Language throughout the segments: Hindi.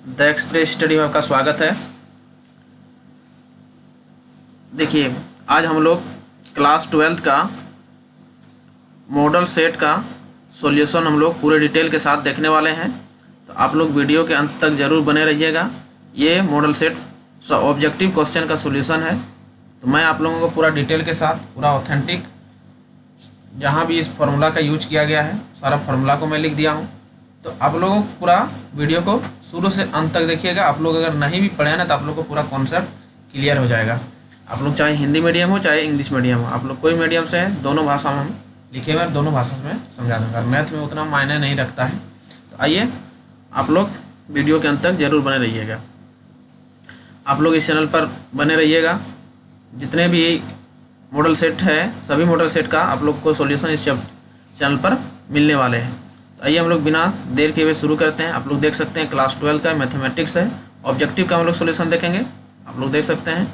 द एक्सप्रेस स्टडी में आपका स्वागत है। देखिए, आज हम लोग क्लास 12th का मॉडल सेट का सॉल्यूशन हम लोग पूरे डिटेल के साथ देखने वाले हैं, तो आप लोग वीडियो के अंत तक ज़रूर बने रहिएगा। ये मॉडल सेट ऑब्जेक्टिव क्वेश्चन का सॉल्यूशन है, तो मैं आप लोगों को पूरा डिटेल के साथ पूरा ऑथेंटिक जहाँ भी इस फार्मूला का यूज किया गया है सारा फार्मूला को मैं लिख दिया हूँ। तो आप लोगों को पूरा वीडियो को शुरू से अंत तक देखिएगा। आप लोग अगर नहीं भी पढ़े हैं ना तो आप लोग को पूरा कॉन्सेप्ट क्लियर हो जाएगा। आप लोग चाहे हिंदी मीडियम हो चाहे इंग्लिश मीडियम हो, आप लोग कोई मीडियम से हैं, दोनों भाषा में हम लिखे हुए दोनों भाषा में समझा दूँगा। मैथ में उतना मायने नहीं रखता है। तो आइए आप लोग वीडियो के अंत तक जरूर बने रहिएगा। आप लोग इस चैनल पर बने रहिएगा। जितने भी मॉडल सेट है सभी मॉडल सेट का आप लोग को सॉल्यूशन इस चैनल पर मिलने वाले हैं। तो आइए हम लोग बिना देर के हुए शुरू करते हैं। आप लोग देख सकते हैं क्लास 12 का मैथमेटिक्स है, ऑब्जेक्टिव का हम लोग सॉल्यूशन देखेंगे। आप लोग देख सकते हैं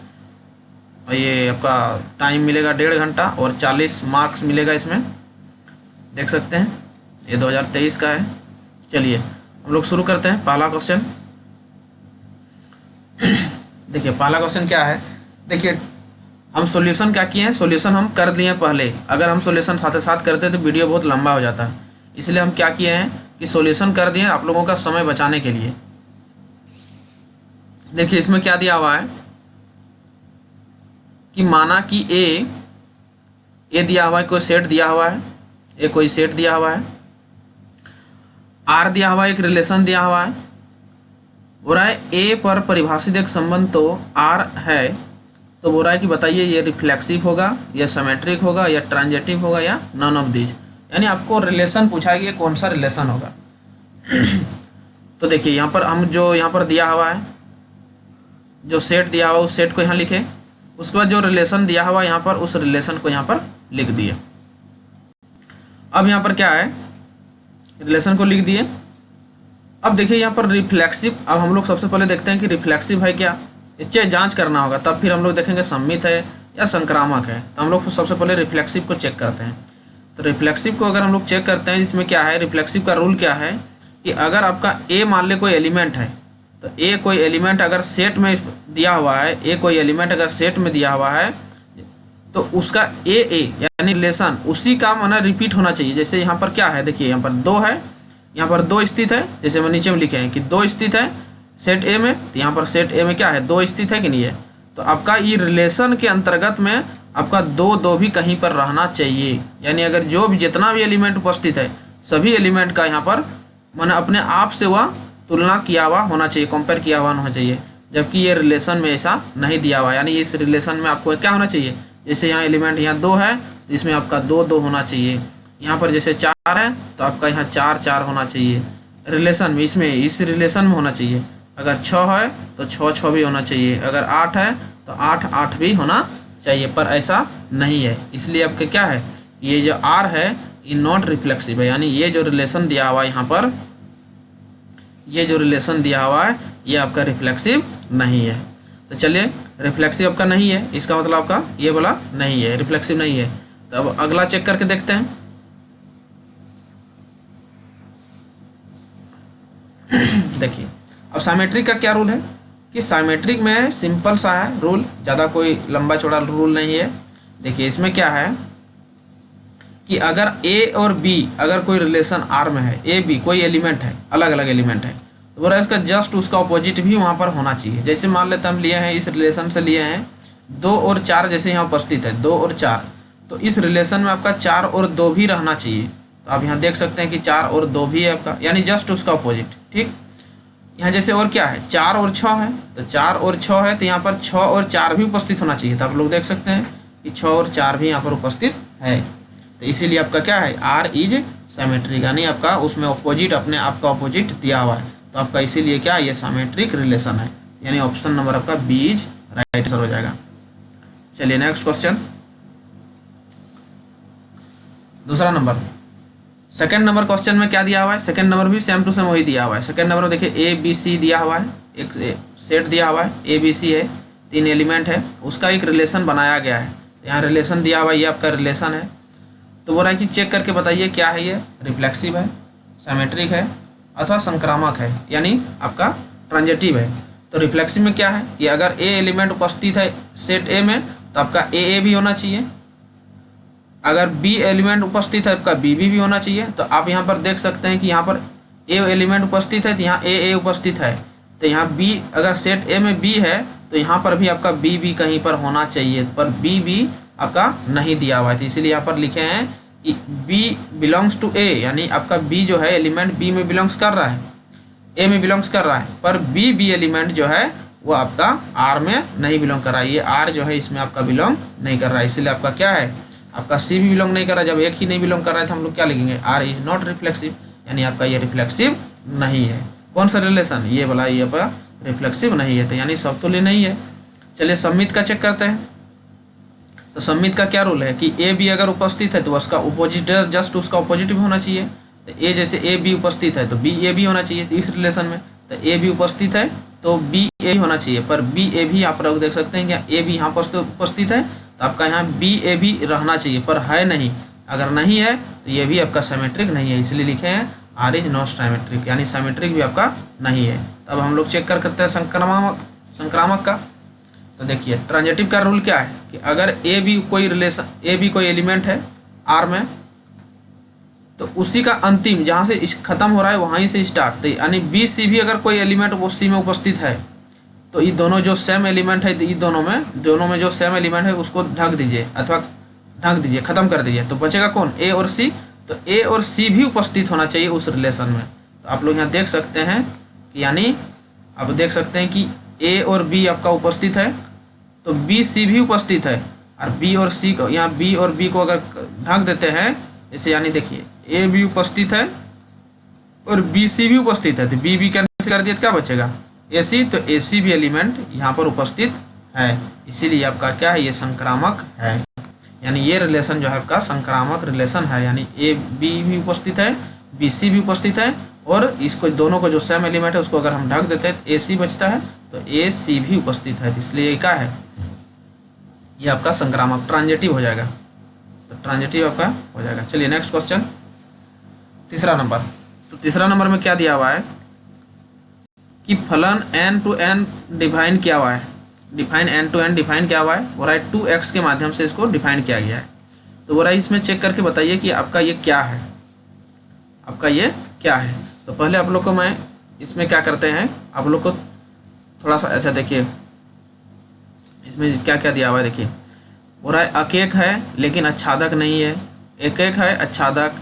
और ये आपका टाइम मिलेगा 1.5 घंटा और 40 मार्क्स मिलेगा इसमें, देख सकते हैं। ये 2023 का है। चलिए हम लोग शुरू करते हैं। पहला क्वेश्चन देखिए, पहला क्वेश्चन क्या है। देखिए हम सॉल्यूशन क्या किए हैं, सॉल्यूशन हम कर दिए पहले। अगर हम सॉल्यूशन साथ साथ करते तो वीडियो बहुत लंबा हो जाता है, इसलिए हम क्या किए हैं कि सॉल्यूशन कर दिए आप लोगों का समय बचाने के लिए। देखिए इसमें क्या दिया हुआ है कि माना कि ए दिया हुआ है, कोई सेट दिया हुआ है, ए कोई सेट दिया हुआ है, आर दिया हुआ है, एक रिलेशन दिया हुआ है। बोल रहा है ए पर परिभाषित एक संबंध तो आर है, तो बोल रहा है कि बताइए ये रिफ्लेक्सिव होगा या सिमेट्रिक होगा या ट्रांजिटिव होगा या नन ऑफ दीज। यानी आपको रिलेशन पूछा है कि कौन सा रिलेशन होगा। तो देखिए यहाँ पर हम जो यहाँ पर दिया हुआ है, जो सेट दिया हुआ उस सेट को यहाँ लिखे, उसके बाद जो रिलेशन दिया हुआ यहाँ पर उस रिलेशन को यहाँ पर लिख दिए। अब यहाँ पर क्या है, रिलेशन को लिख दिए। अब देखिए यहाँ पर रिफ्लेक्सिव, अब हम लोग सबसे पहले देखते हैं कि रिफ्लेक्सिव है क्या, इससे जांच करना होगा, तब फिर हम लोग देखेंगे सम्मित है या संक्रामक है। तो हम लोग सबसे पहले रिफ्लेक्सिव को चेक करते हैं। तो रिफ्लेक्सिव को अगर हम लोग चेक करते हैं, इसमें क्या है, रिफ्लेक्सिव का रूल क्या है कि अगर आपका ए मान ले कोई एलिमेंट है, तो ए कोई एलिमेंट अगर सेट में दिया हुआ है, ए कोई एलिमेंट अगर सेट में दिया हुआ है, तो उसका ए यानी रिलेशन उसी का माना रिपीट होना चाहिए। जैसे यहाँ पर क्या है, देखिए यहाँ पर 2 है, यहाँ पर 2 स्थित है, जैसे मैं नीचे में लिखे हैं कि 2 स्थित है सेट ए में, तो यहाँ पर सेट ए में क्या है, 2 स्थित है कि नहीं है। तो आपका ये रिलेशन के अंतर्गत में आपका 2 भी कहीं पर रहना चाहिए। यानी अगर जो भी जितना भी एलिमेंट उपस्थित है सभी एलिमेंट का यहाँ पर माने अपने आप से वह तुलना किया हुआ होना चाहिए, कंपेयर किया हुआ होना चाहिए। जबकि ये रिलेशन में ऐसा नहीं दिया हुआ, यानी इस रिलेशन में आपको क्या होना चाहिए, जैसे यहाँ एलिमेंट यहाँ 2 है तो इसमें आपका 2 होना चाहिए। यहाँ पर जैसे 4 है तो आपका यहाँ 4 होना चाहिए रिलेशन में, इसमें इस रिलेशन में होना चाहिए। अगर 6 है तो 6 भी होना चाहिए, अगर 8 है तो 8 भी होना चाहिए, पर ऐसा नहीं है। इसलिए आपका क्या है, ये जो आर है ये नॉट रिफ्लेक्सिव है। यानी ये जो रिलेशन दिया हुआ है यहाँ पर, ये जो रिलेशन दिया हुआ है ये आपका रिफ्लेक्सिव नहीं है। तो चलिए रिफ्लेक्सिव आपका नहीं है, इसका मतलब आपका ये वाला नहीं है, रिफ्लेक्सिव नहीं है। तो अब अगला चेक करके देखते हैं। देखिए अब साइमेट्रिक का क्या रूल है कि साइमेट्रिक में सिंपल सा है रूल, ज़्यादा कोई लंबा चौड़ा रूल नहीं है। देखिए इसमें क्या है कि अगर ए और बी अगर कोई रिलेशन आर में है, ए बी कोई एलिमेंट है, अलग अलग एलिमेंट है, तो बोला इसका जस्ट उसका अपोजिट भी वहाँ पर होना चाहिए। जैसे मान लेते हम लिए हैं, इस रिलेशन से लिए हैं 2 और 4, जैसे यहाँ उपस्थित है 2 और 4, तो इस रिलेशन में आपका 4 और 2 भी रहना चाहिए। तो आप यहाँ देख सकते हैं कि 4 और 2 भी है आपका, यानी जस्ट उसका अपोजिट। ठीक, यहाँ जैसे और क्या है 4 और 6 है, तो 4 और 6 है तो यहाँ पर 6 और 4 भी उपस्थित होना चाहिए। तो आप लोग देख सकते हैं कि 6 और 4 भी यहाँ पर उपस्थित है। तो इसीलिए आपका क्या है, आर इज सिमेट्रिक, यानी आपका उसमें अपोजिट अपने आप का अपोजिट दिया हुआ है। तो आपका इसीलिए क्या ये सिमेट्रिक रिलेशन है, यानी ऑप्शन नंबर आपका बी इज राइट आंसर हो जाएगा। चलिए नेक्स्ट क्वेश्चन, दूसरा नंबर। सेकंड नंबर क्वेश्चन में क्या दिया हुआ है, सेकंड नंबर भी सेम टू सेम वही दिया हुआ है। सेकंड नंबर में देखिए ए बी सी दिया हुआ है, एक सेट दिया हुआ है, ए बी सी है, 3 एलिमेंट है, उसका एक रिलेशन बनाया गया है। यहाँ रिलेशन दिया हुआ है, ये आपका रिलेशन है। तो बोल रहा है कि चेक करके बताइए क्या है, ये रिफ्लेक्सिव है, सिमेट्रिक है अथवा संक्रामक है, यानी आपका ट्रांजिटिव है। तो रिफ्लेक्सिव में क्या है कि अगर ए एलिमेंट उपस्थित है सेट ए में तो आपका ए भी होना चाहिए, अगर बी एलिमेंट उपस्थित है आपका बी भी होना चाहिए। तो आप यहाँ पर देख सकते हैं कि यहाँ पर ए एलिमेंट उपस्थित है तो यहाँ ए उपस्थित है, तो यहाँ बी अगर सेट ए में बी है तो यहाँ पर भी आपका बी कहीं पर होना चाहिए, पर बी आपका नहीं दिया हुआ है। तो इसीलिए यहाँ पर लिखे हैं कि बी बिलोंग्स टू ए, यानी आपका बी जो है एलिमेंट बी में बिलोंग्स कर रहा है, ए में बिलोंग्स कर रहा है, पर बी एलिमेंट जो है वो आपका आर में नहीं बिलोंग कर रहा है। ये आर जो है इसमें आपका बिलोंग नहीं कर रहा है, इसलिए आपका क्या है आपका सी भी बिलोंग नहीं कर रहा है। जब एक ही नहीं बिलोंग कर रहा है तो हम लोग क्या लिखेंगे, आर इज नॉट रिफ्लेक्सिव, यानी आपका ये रिफ्लेक्सिव नहीं है। कौन सा रिलेशन, ये वाला, ये आपका रिफ्लेक्सिव नहीं है, तो यानी समतुल्य नहीं है। चलिए सम्मित का चेक करते हैं। तो सम्मित का क्या रूल है कि ए बी अगर उपस्थित है तो उसका अपोजिट जस्ट उसका अपोजिट भी होना चाहिए। तो ए जैसे ए बी उपस्थित है तो बी ए भी होना चाहिए। तो इस रिलेशन में तो ए बी उपस्थित है तो बी ए भी होना चाहिए, पर बी ए भी आप लोग देख सकते हैं क्या ए बी यहाँ उपस्थित है तो आपका यहाँ बी ए भी रहना चाहिए, पर है नहीं। अगर नहीं है तो ये भी आपका सिमेट्रिक नहीं है, इसलिए लिखे हैं आर इज नॉट सिमेट्रिक, यानी सिमेट्रिक भी आपका नहीं है। तब हम लोग चेक करते हैं संक्रामक का। तो देखिए ट्रांजिटिव का रूल क्या है कि अगर ए बी कोई एलिमेंट है आर में तो उसी का अंतिम जहाँ से खत्म हो रहा है वहीं से स्टार्ट, तो यानी बी सी भी अगर कोई एलिमेंट वो सी में उपस्थित है तो ये दोनों जो सेम एलिमेंट है, ये दोनों में जो सेम एलिमेंट है उसको ढक दीजिए अथवा ढक दीजिए, खत्म कर दीजिए, तो बचेगा कौन, ए और सी। तो ए और सी भी उपस्थित होना चाहिए उस रिलेशन में। तो आप लोग यहाँ देख सकते हैं कि यानी आप देख सकते हैं कि ए और बी आपका उपस्थित है तो बी सी भी उपस्थित है, और बी और सी को यहाँ बी और बी को अगर ढक देते हैं जैसे, यानी देखिए ए भी उपस्थित है और बी सी भी उपस्थित है, तो बी कैंसिल कर दिया तो क्या बचेगा ए सी, तो ए सी भी एलिमेंट यहाँ पर उपस्थित है, इसीलिए आपका क्या है ये संक्रामक है। यानी ये रिलेशन जो है आपका संक्रामक रिलेशन है, यानी ए बी भी उपस्थित है बी सी भी उपस्थित है, और इसको दोनों को जो सेम एलिमेंट है उसको अगर हम ढक देते हैं तो ए सी बचता है, तो ए सी भी उपस्थित है, इसलिए ये क्या है ये आपका संक्रामक ट्रांजिटिव हो जाएगा। तो ट्रांजिटिव आपका हो जाएगा। चलिए नेक्स्ट क्वेश्चन, तीसरा नंबर। तो तीसरा नंबर में क्या दिया हुआ है कि फलन एन टू एन डिफाइन किया हुआ है, define N to N define किया हुआ है, बोला है 2x के माध्यम से इसको डिफाइन किया गया है। तो बोला इसमें चेक करके बताइए कि आपका ये क्या है, आपका ये क्या है। तो पहले आप लोग को मैं इसमें क्या करते हैं, आप लोग को थोड़ा सा अच्छा देखिए इसमें क्या क्या दिया हुआ है। देखिए बोला है अकेक है लेकिन आच्छादक नहीं है, एक है आच्छादक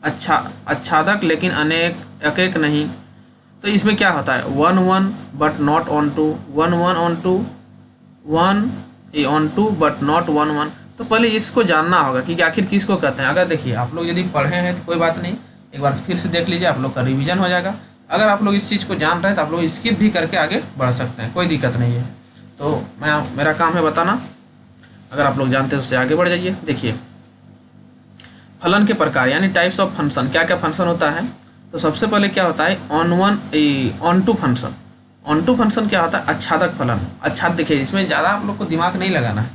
आच्छादक लेकिन अनेक अकेक नहीं। तो इसमें क्या होता है 1 1 but not onto, 1 1 onto, 1 onto but not 1 1। तो पहले इसको जानना होगा कि आखिर किसको कहते हैं। अगर देखिए आप लोग यदि पढ़े हैं तो कोई बात नहीं, एक बार फिर से देख लीजिए, आप लोग का रिवीजन हो जाएगा। अगर आप लोग इस चीज़ को जान रहे हैं तो आप लोग स्किप भी करके आगे बढ़ सकते हैं, कोई दिक्कत नहीं है। तो मेरा काम है बताना, अगर आप लोग जानते हैं उससे आगे बढ़ जाइए। देखिए फलन के प्रकार यानी टाइप्स ऑफ फंक्शन, क्या क्या फंक्शन होता है। तो सबसे पहले क्या होता है onto function. Onto function क्या होता है आच्छादक फलन। आच्छाद देखिए इसमें ज़्यादा आप लोग को दिमाग नहीं लगाना है,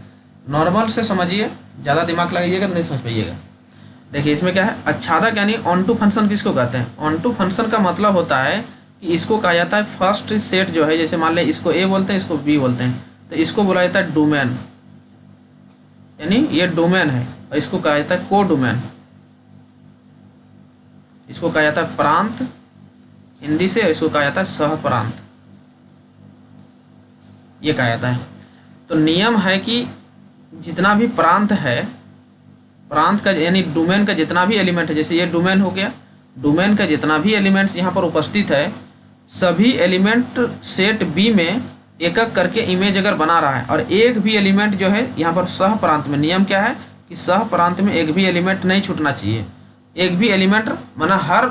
नॉर्मल से समझिए, ज़्यादा दिमाग लगाइएगा तो नहीं समझ पाइएगा। देखिए इसमें क्या है आच्छादक यानी ऑन टू फंक्शन किसको कहते हैं। ऑन टू फंक्शन का मतलब होता है कि इसको कहा जाता है फर्स्ट सेट जो है, जैसे मान लें इसको ए बोलते हैं इसको बी बोलते हैं, तो इसको बोला जाता है डोमेन, यानी ये डोमेन है, और इसको कहा जाता है को डोमेन, इसको कहा जाता है प्रांत हिंदी से, इसको कहा जाता है सह प्रांत, ये कहा जाता है। तो नियम है कि जितना भी प्रांत है, प्रांत का यानी डोमेन का जितना भी एलिमेंट है, जैसे ये डोमेन हो गया, डोमेन का जितना भी एलिमेंट्स यहाँ पर उपस्थित है, सभी एलिमेंट सेट बी में एक एक करके इमेज अगर बना रहा है, और एक भी एलिमेंट जो है यहाँ पर सह प्रांत में, नियम क्या है कि सह प्रांत में एक भी एलिमेंट नहीं छूटना चाहिए। एक भी एलिमेंट माना हर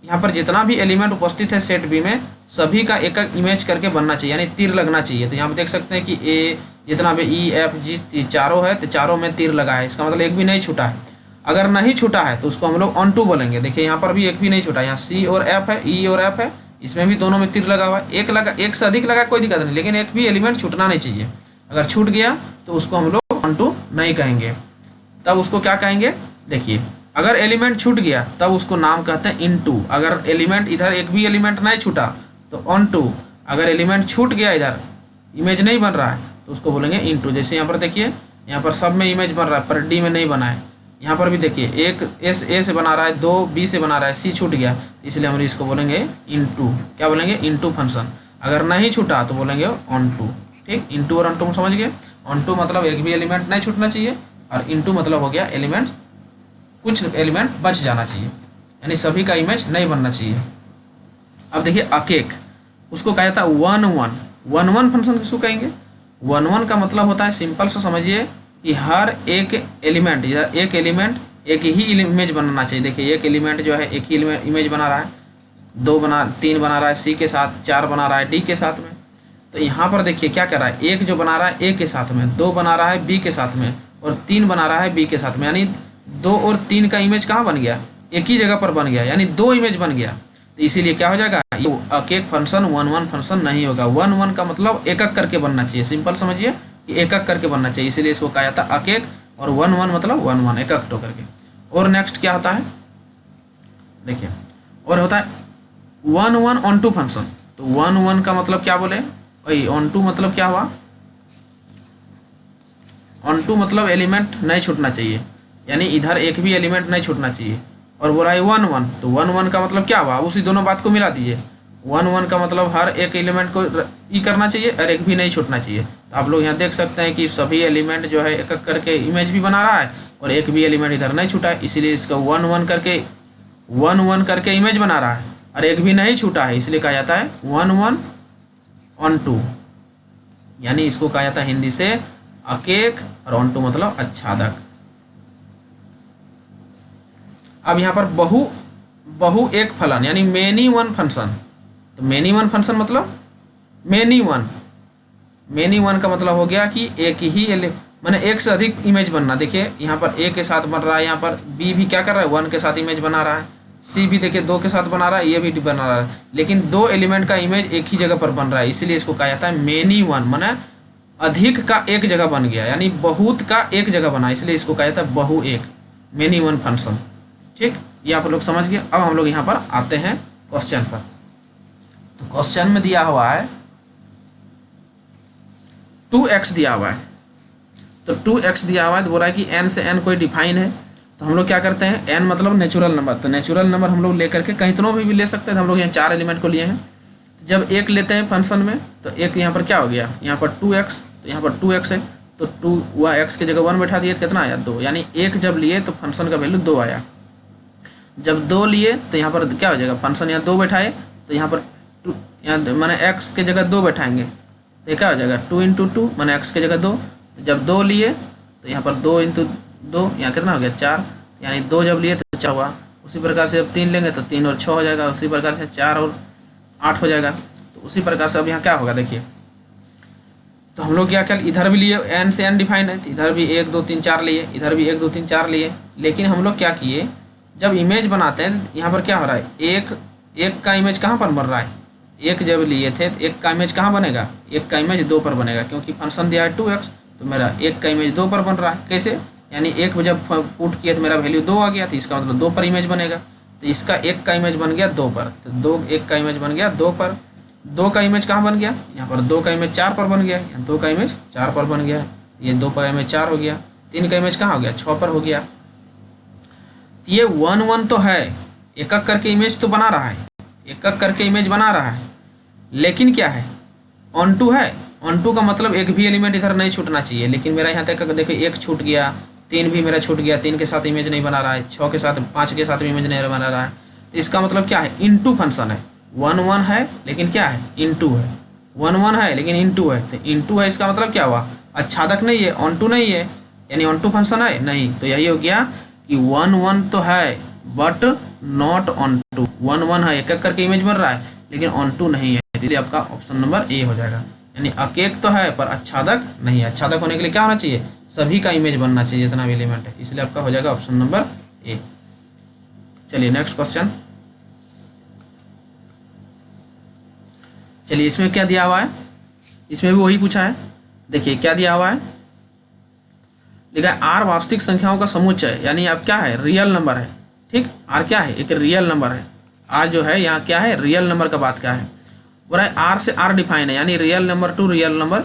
यहाँ पर जितना भी एलिमेंट उपस्थित है सेट बी में, सभी का एक एक इमेज करके बनना चाहिए, यानी तीर लगना चाहिए। तो यहाँ पर देख सकते हैं कि ए जितना भी ई एफ जी चारों है तो चारों में तीर लगा है, इसका मतलब एक भी नहीं छूटा है। अगर नहीं छूटा है तो उसको हम लोग ऑन टू बोलेंगे। देखिए यहाँ पर भी एक भी नहीं छूटा, यहाँ सी और एफ है, ई और एफ है, इसमें भी दोनों में तीर लगा हुआ है। एक से अधिक लगा कोई दिक्कत नहीं, लेकिन एक भी एलिमेंट छूटना नहीं चाहिए। अगर छूट गया तो उसको हम लोग ऑन टू नहीं कहेंगे, तब उसको क्या कहेंगे। देखिए अगर एलिमेंट छूट गया तब उसको नाम कहते हैं इन टू। अगर एलिमेंट इधर एक भी एलिमेंट नहीं छूटा तो ऑन टू। अगर एलिमेंट छूट गया, इधर इमेज नहीं बन रहा है, तो उसको बोलेंगे इनटू। जैसे यहाँ पर देखिए, यहाँ पर सब में इमेज बन रहा है पर डी में नहीं बना है। यहाँ पर भी देखिए, एक एस ए से बना रहा है, दो बी से बना रहा है, सी छूट गया, इसलिए हम इसको बोलेंगे इनटू। क्या बोलेंगे? Into function. अगर नहीं छूटा तो बोलेंगे ऑन टू। ठीक, इनटू और ऑन टू समझ गए। ऑन टू मतलब एक भी एलिमेंट नहीं छूटना चाहिए, और इनटू मतलब हो गया एलिमेंट, कुछ एलिमेंट बच जाना चाहिए, यानी सभी का इमेज नहीं बनना चाहिए। अब देखिए अकेक, उसको कहा जाता है one one. One one function किसको कहेंगे? वन वन का मतलब होता है, सिंपल से समझिए कि हर एक एलिमेंट एक ही इमेज बनाना चाहिए। देखिए एक एलिमेंट जो है एक ही इमेज बना रहा है, तीन बना रहा है सी के साथ, चार बना रहा है डी के साथ में। तो यहाँ पर देखिए क्या कर रहा है, एक जो बना रहा है ए के साथ में, दो बना रहा है बी के साथ में, और तीन बना रहा है बी के साथ में, यानी 2 और 3 का इमेज कहाँ बन गया? एक ही जगह पर बन गया, यानी 2 इमेज बन गया। तो इसीलिए क्या हो जाएगा, ये एक फंक्शन वन वन फंक्शन नहीं होगा। वन वन का मतलब एक एक करके बनना चाहिए, सिंपल समझिए कि एक एक करके बनना चाहिए, इसीलिए इसको कहा जाता है अकेक। और वन वन मतलब वन वन, एक एक करके। और नेक्स्ट क्या होता है, देखिए और होता है one one onto function. तो वन वन का मतलब क्या बोले, ऑन टू मतलब क्या हुआ? ऑन टू मतलब एलिमेंट नहीं छूटना चाहिए, यानी इधर एक भी एलिमेंट नहीं छूटना चाहिए। और बोला है वन वन, तो वन वन का मतलब क्या हुआ? उसी दोनों बात को मिला दीजिए। वन वन का मतलब हर एक एलिमेंट को ई करना चाहिए और एक भी नहीं छूटना चाहिए। तो आप लोग यहाँ देख सकते हैं कि सभी एलिमेंट जो है एक एक करके इमेज भी बना रहा है, और एक भी एलिमेंट इधर नहीं छूटा है, इसीलिए इसका वन वन करके इमेज बना रहा है, और एक भी नहीं छूटा है, इसलिए कहा जाता है वन वन ऑन टू। यानी इसको कहा जाता है हिंदी से अकेक, और ऑन टू मतलब आच्छादक। अब यहाँ पर बहु एक फलन, यानी मेनी वन फंक्शन। तो मेनी वन फंक्शन मतलब मेनी वन का मतलब हो गया कि एक ही माने एक से अधिक इमेज बनना। देखिए यहाँ पर ए के साथ बन रहा है, यहाँ पर बी भी क्या कर रहा है, 1 के साथ इमेज बना रहा है, सी भी देखिए 2 के साथ बना रहा है, ये भी बना रहा है, लेकिन 2 एलिमेंट का इमेज एक ही जगह पर बन रहा है, इसीलिए इसको कहा जाता है मेनी वन। माने अधिक का एक जगह बन गया, यानी बहुत का एक जगह बना, इसलिए इसको कहा जाता है बहु एक, मेनी वन फंक्शन। ठीक, ये आप लोग समझ गए। अब हम लोग यहाँ पर आते हैं क्वेश्चन पर। तो क्वेश्चन में दिया हुआ है 2x दिया हुआ है। तो 2x दिया हुआ है, तो बोल रहा है कि n से n कोई डिफाइन है। तो हम लोग क्या करते हैं, n मतलब नेचुरल नंबर। तो नेचुरल नंबर हम लोग लेकर के कहीं तो भी ले सकते हैं। तो हम लोग यहाँ 4 एलिमेंट को लिए हैं। तो जब एक लेते हैं फंक्शन में, तो एक यहाँ पर क्या हो गया, यहाँ पर 2x, तो यहाँ पर 2x है, तो 2 वह x की जगह 1 बैठा दिए, तो कितना आया 2, यानी एक जब लिए तो फंक्शन का वैल्यू 2 आया। जब 2 लिए तो यहाँ पर क्या हो जाएगा, फंक्शन यहाँ 2 बैठाए, तो यहाँ पर 2, यहाँ माने x के जगह 2 बैठाएंगे, तो ये क्या हो जाएगा 2 × 2 माने x के जगह 2। जब 2 लिए तो यहाँ पर 2 × 2, यहाँ कितना हो गया 4, यानी 2 जब लिए तो 4 हुआ। उसी प्रकार से जब 3 लेंगे तो 3 और 6 हो जाएगा, उसी प्रकार से 4 और 8 हो जाएगा। तो उसी प्रकार से अब यहाँ क्या होगा देखिए, तो हम लोग क्या कर, इधर भी लिए n से n डिफाइन है, तो इधर भी 1 2 3 4 लिए, इधर भी 1 2 3 4 लिए। लेकिन हम लोग क्या किए, जब इमेज बनाते हैं यहाँ पर क्या हो रहा है, एक का इमेज कहाँ पर बन रहा है, एक जब लिए थे तो एक का इमेज कहाँ बनेगा, एक का इमेज 2 पर बनेगा, क्योंकि फंक्शन दिया है 2x, तो मेरा एक का इमेज 2 पर बन रहा है। कैसे, यानी एक जब पुट किया तो मेरा वैल्यू 2 आ गया, तो इसका मतलब 2 पर इमेज बनेगा। तो इसका एक का इमेज बन गया 2 पर, तो एक का इमेज बन गया 2 पर। 2 का इमेज कहाँ बन गया, यहाँ पर 2 का इमेज 4 पर बन गया, यहाँ 2 का इमेज 4 पर बन गया, ये 2 का इमेज 4 हो गया। 3 का इमेज कहाँ हो गया, 6 पर हो गया। तो ये 1 1 तो है, एक एक करके इमेज तो बना रहा है, एक एक करके इमेज बना रहा है, लेकिन क्या है, ऑन टू है। ऑन टू का मतलब एक भी एलिमेंट इधर नहीं छूटना चाहिए, लेकिन मेरा यहाँ तक देखो 1 छूट गया, 3 भी मेरा छूट गया, 3 के साथ इमेज नहीं बना रहा है, 6 के साथ 5 के साथ भी इमेज नहीं बना रहा है। तो इसका मतलब क्या है, इनटू फंक्शन है। 1 1 है लेकिन क्या है, इनटू है। 1 1 है लेकिन इनटू है, तो इनटू है इसका मतलब क्या हुआ, आच्छादक नहीं है, ऑन टू नहीं है, यानी ऑन टू फंक्शन है नहीं। तो यही हो गया कि 1 1 तो है बट नॉट ऑन टू। 1 1 है, एक एक करके इमेज बन रहा है, लेकिन ऑन टू नहीं है, इसलिए आपका ऑप्शन नंबर ए हो जाएगा। यानी अकेक तो है पर आच्छादक नहीं है। आच्छादक होने के लिए क्या होना चाहिए, सभी का इमेज बनना चाहिए जितना भी एलिमेंट है, इसलिए आपका हो जाएगा ऑप्शन नंबर ए। चलिए नेक्स्ट क्वेश्चन। चलिए इसमें क्या दिया हुआ है, इसमें भी वही पूछा है। देखिए क्या दिया हुआ है, लिखा है आर वास्तविक संख्याओं का समुच्चय, यानी अब क्या है, रियल नंबर है। ठीक, आर क्या है, एक रियल नंबर है। आर जो है यहाँ क्या है, रियल नंबर का बात क्या है। बोला है आर से आर डिफाइन है, यानी real number two real number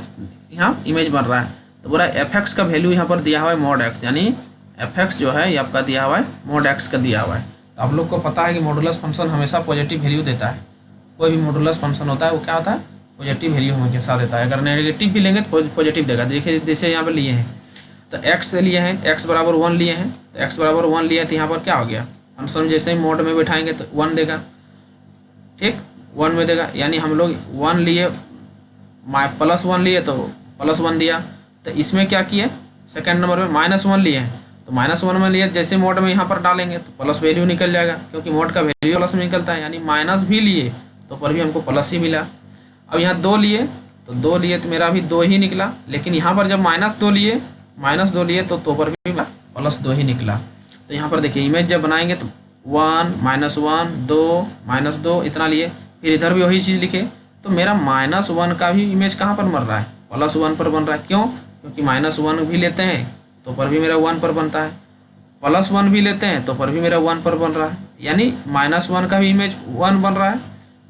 यहाँ इमेज बन रहा है। तो बोला है एफ एक्स का वैल्यू यहाँ पर दिया हुआ है मॉड एक्स, यानी एफ एक्स जो है ये आपका दिया हुआ है मॉड एक्स का दिया हुआ है। तो आप लोग को पता है कि मॉडुलस फंक्शन हमेशा पॉजिटिव वैल्यू देता है। कोई भी मॉडुलस फंक्शन होता है वो क्या होता है, पॉजिटिव वैल्यू हमेशा देता है। अगर नेगेटिव भी लेंगे तो पॉजिटिव देगा। देखिए जैसे यहाँ पर लिए हैं तो एक्स लिए हैं, एक्स बराबर 1 लिए हैं, तो एक्स बराबर 1 लिए तो यहाँ पर क्या हो गया, फंक्शन जैसे ही मोड में बैठाएंगे तो 1 देगा, ठीक 1 में देगा। यानी हम लोग 1 लिए +1 लिए तो +1 दिया। तो इसमें क्या किए, सेकंड नंबर में -1 लिए हैं, तो -1 में लिए जैसे मोड में यहाँ पर डालेंगे तो प्लस वैल्यू निकल जाएगा, क्योंकि मोड का वैल्यू प्लस में निकलता है। यानी माइनस भी लिए तो पर भी हमको प्लस ही मिला। अब यहाँ 2 लिए तो 2 लिए तो मेरा भी 2 ही निकला, लेकिन यहाँ पर जब -2 लिए तो पर भी +2 ही निकला। तो यहाँ पर देखिए इमेज जब बनाएंगे तो 1 -1 2 -2 इतना लिए, फिर इधर भी वही चीज़ लिखे तो मेरा -1 का भी इमेज कहाँ पर बन रहा है, +1 पर बन रहा है। क्यों, क्योंकि -1 भी लेते हैं तो पर भी मेरा 1 पर बनता है, +1 भी लेते हैं तो पर भी मेरा 1 पर बन रहा है। यानी -1 का भी इमेज 1 बन रहा है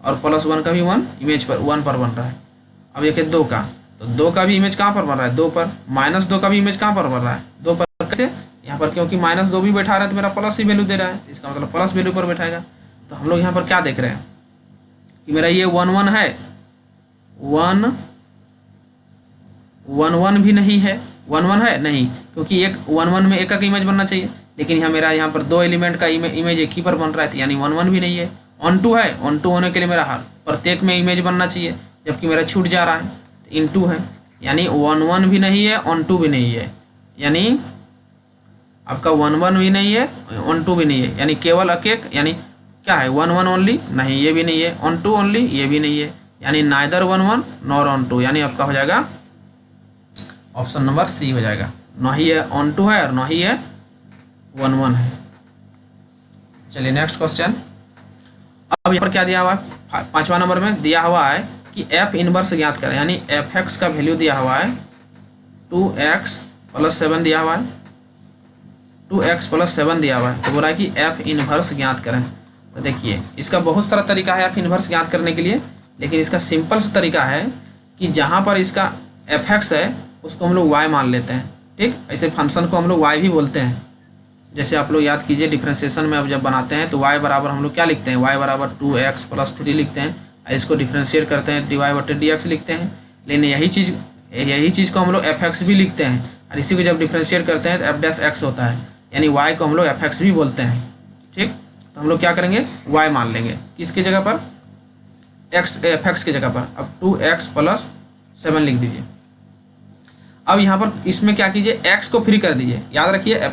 और +1 का भी 1 इमेज पर 1 पर बन रहा है। अब देखिए 2 का, तो 2 का भी इमेज कहाँ पर बन रहा है, 2 पर। -2 का भी इमेज कहाँ पर बन रहा है, 2 पर। कैसे, यहाँ पर क्योंकि -2 भी बैठा रहा है तो मेरा प्लस ही वैल्यू दे रहा है, तो इसका मतलब प्लस वैल्यू पर बैठाएगा। तो हम लोग यहाँ पर क्या देख रहे हैं कि मेरा ये 1 1 है, 1 1 1 भी नहीं है, 1 1 है नहीं, क्योंकि एक 1 1 में एक का इमेज बनना चाहिए, लेकिन यहाँ मेरा यहाँ पर 2 एलिमेंट का इमेज एक ही पर बन रहा है, यानी 1 1 भी नहीं है। ऑन टू है, ऑन टू होने के लिए मेरा हर प्रत्येक में इमेज बनना चाहिए, जबकि मेरा छूट जा रहा है तो इन टू है, यानी 1 1 भी नहीं है, ऑन टू भी नहीं है। यानी आपका 1 1 भी नहीं है, ऑन टू भी नहीं है, यानी केवल अकेक, यानी क्या है 1 1 ओनली, नहीं ये भी नहीं है, ऑन टू ओनली ये भी नहीं है, यानी नाइदर 1 1 नॉर ऑन टू। यानी आपका हो जाएगा ऑप्शन नंबर सी हो जाएगा, ना ही है ऑन टू है और ना ही है 1 1 है। चलिए नेक्स्ट क्वेश्चन। अब यहाँ पर क्या दिया हुआ है, 5वां नंबर में दिया हुआ है कि एफ इनवर्स ज्ञात करें, यानी एफ एक्स का वैल्यू दिया हुआ है 2x + 7 दिया हुआ है, 2x + 7 दिया हुआ है। तो बोला है कि एफ इनवर्स ज्ञात करें। तो देखिए इसका बहुत सारा तरीका है एफ इनवर्स ज्ञात करने के लिए, लेकिन इसका सिंपल सा तरीका है कि जहाँ पर इसका एफ एक्स है उसको हम लोग वाई मान लेते हैं, ठीक। ऐसे फंक्शन को हम लोग वाई भी बोलते हैं। जैसे आप लोग याद कीजिए डिफ्रेंशिएशन में अब जब बनाते हैं तो y बराबर हम लोग क्या लिखते हैं, y बराबर 2x + 3 लिखते हैं, और इसको डिफ्रेंशिएट करते हैं dy/dx लिखते हैं। लेकिन यही चीज़ को हम लोग fx भी लिखते हैं, और इसी को जब डिफ्रेंशिएट करते हैं तो f' होता है, यानी y को हम लोग fx भी बोलते हैं, ठीक। तो हम लोग क्या करेंगे, y मान लेंगे किसकी जगह पर, fx की जगह पर। अब 2x + 7 लिख दीजिए। अब यहाँ पर इसमें क्या कीजिए, x को फ्री कर दीजिए। याद रखिए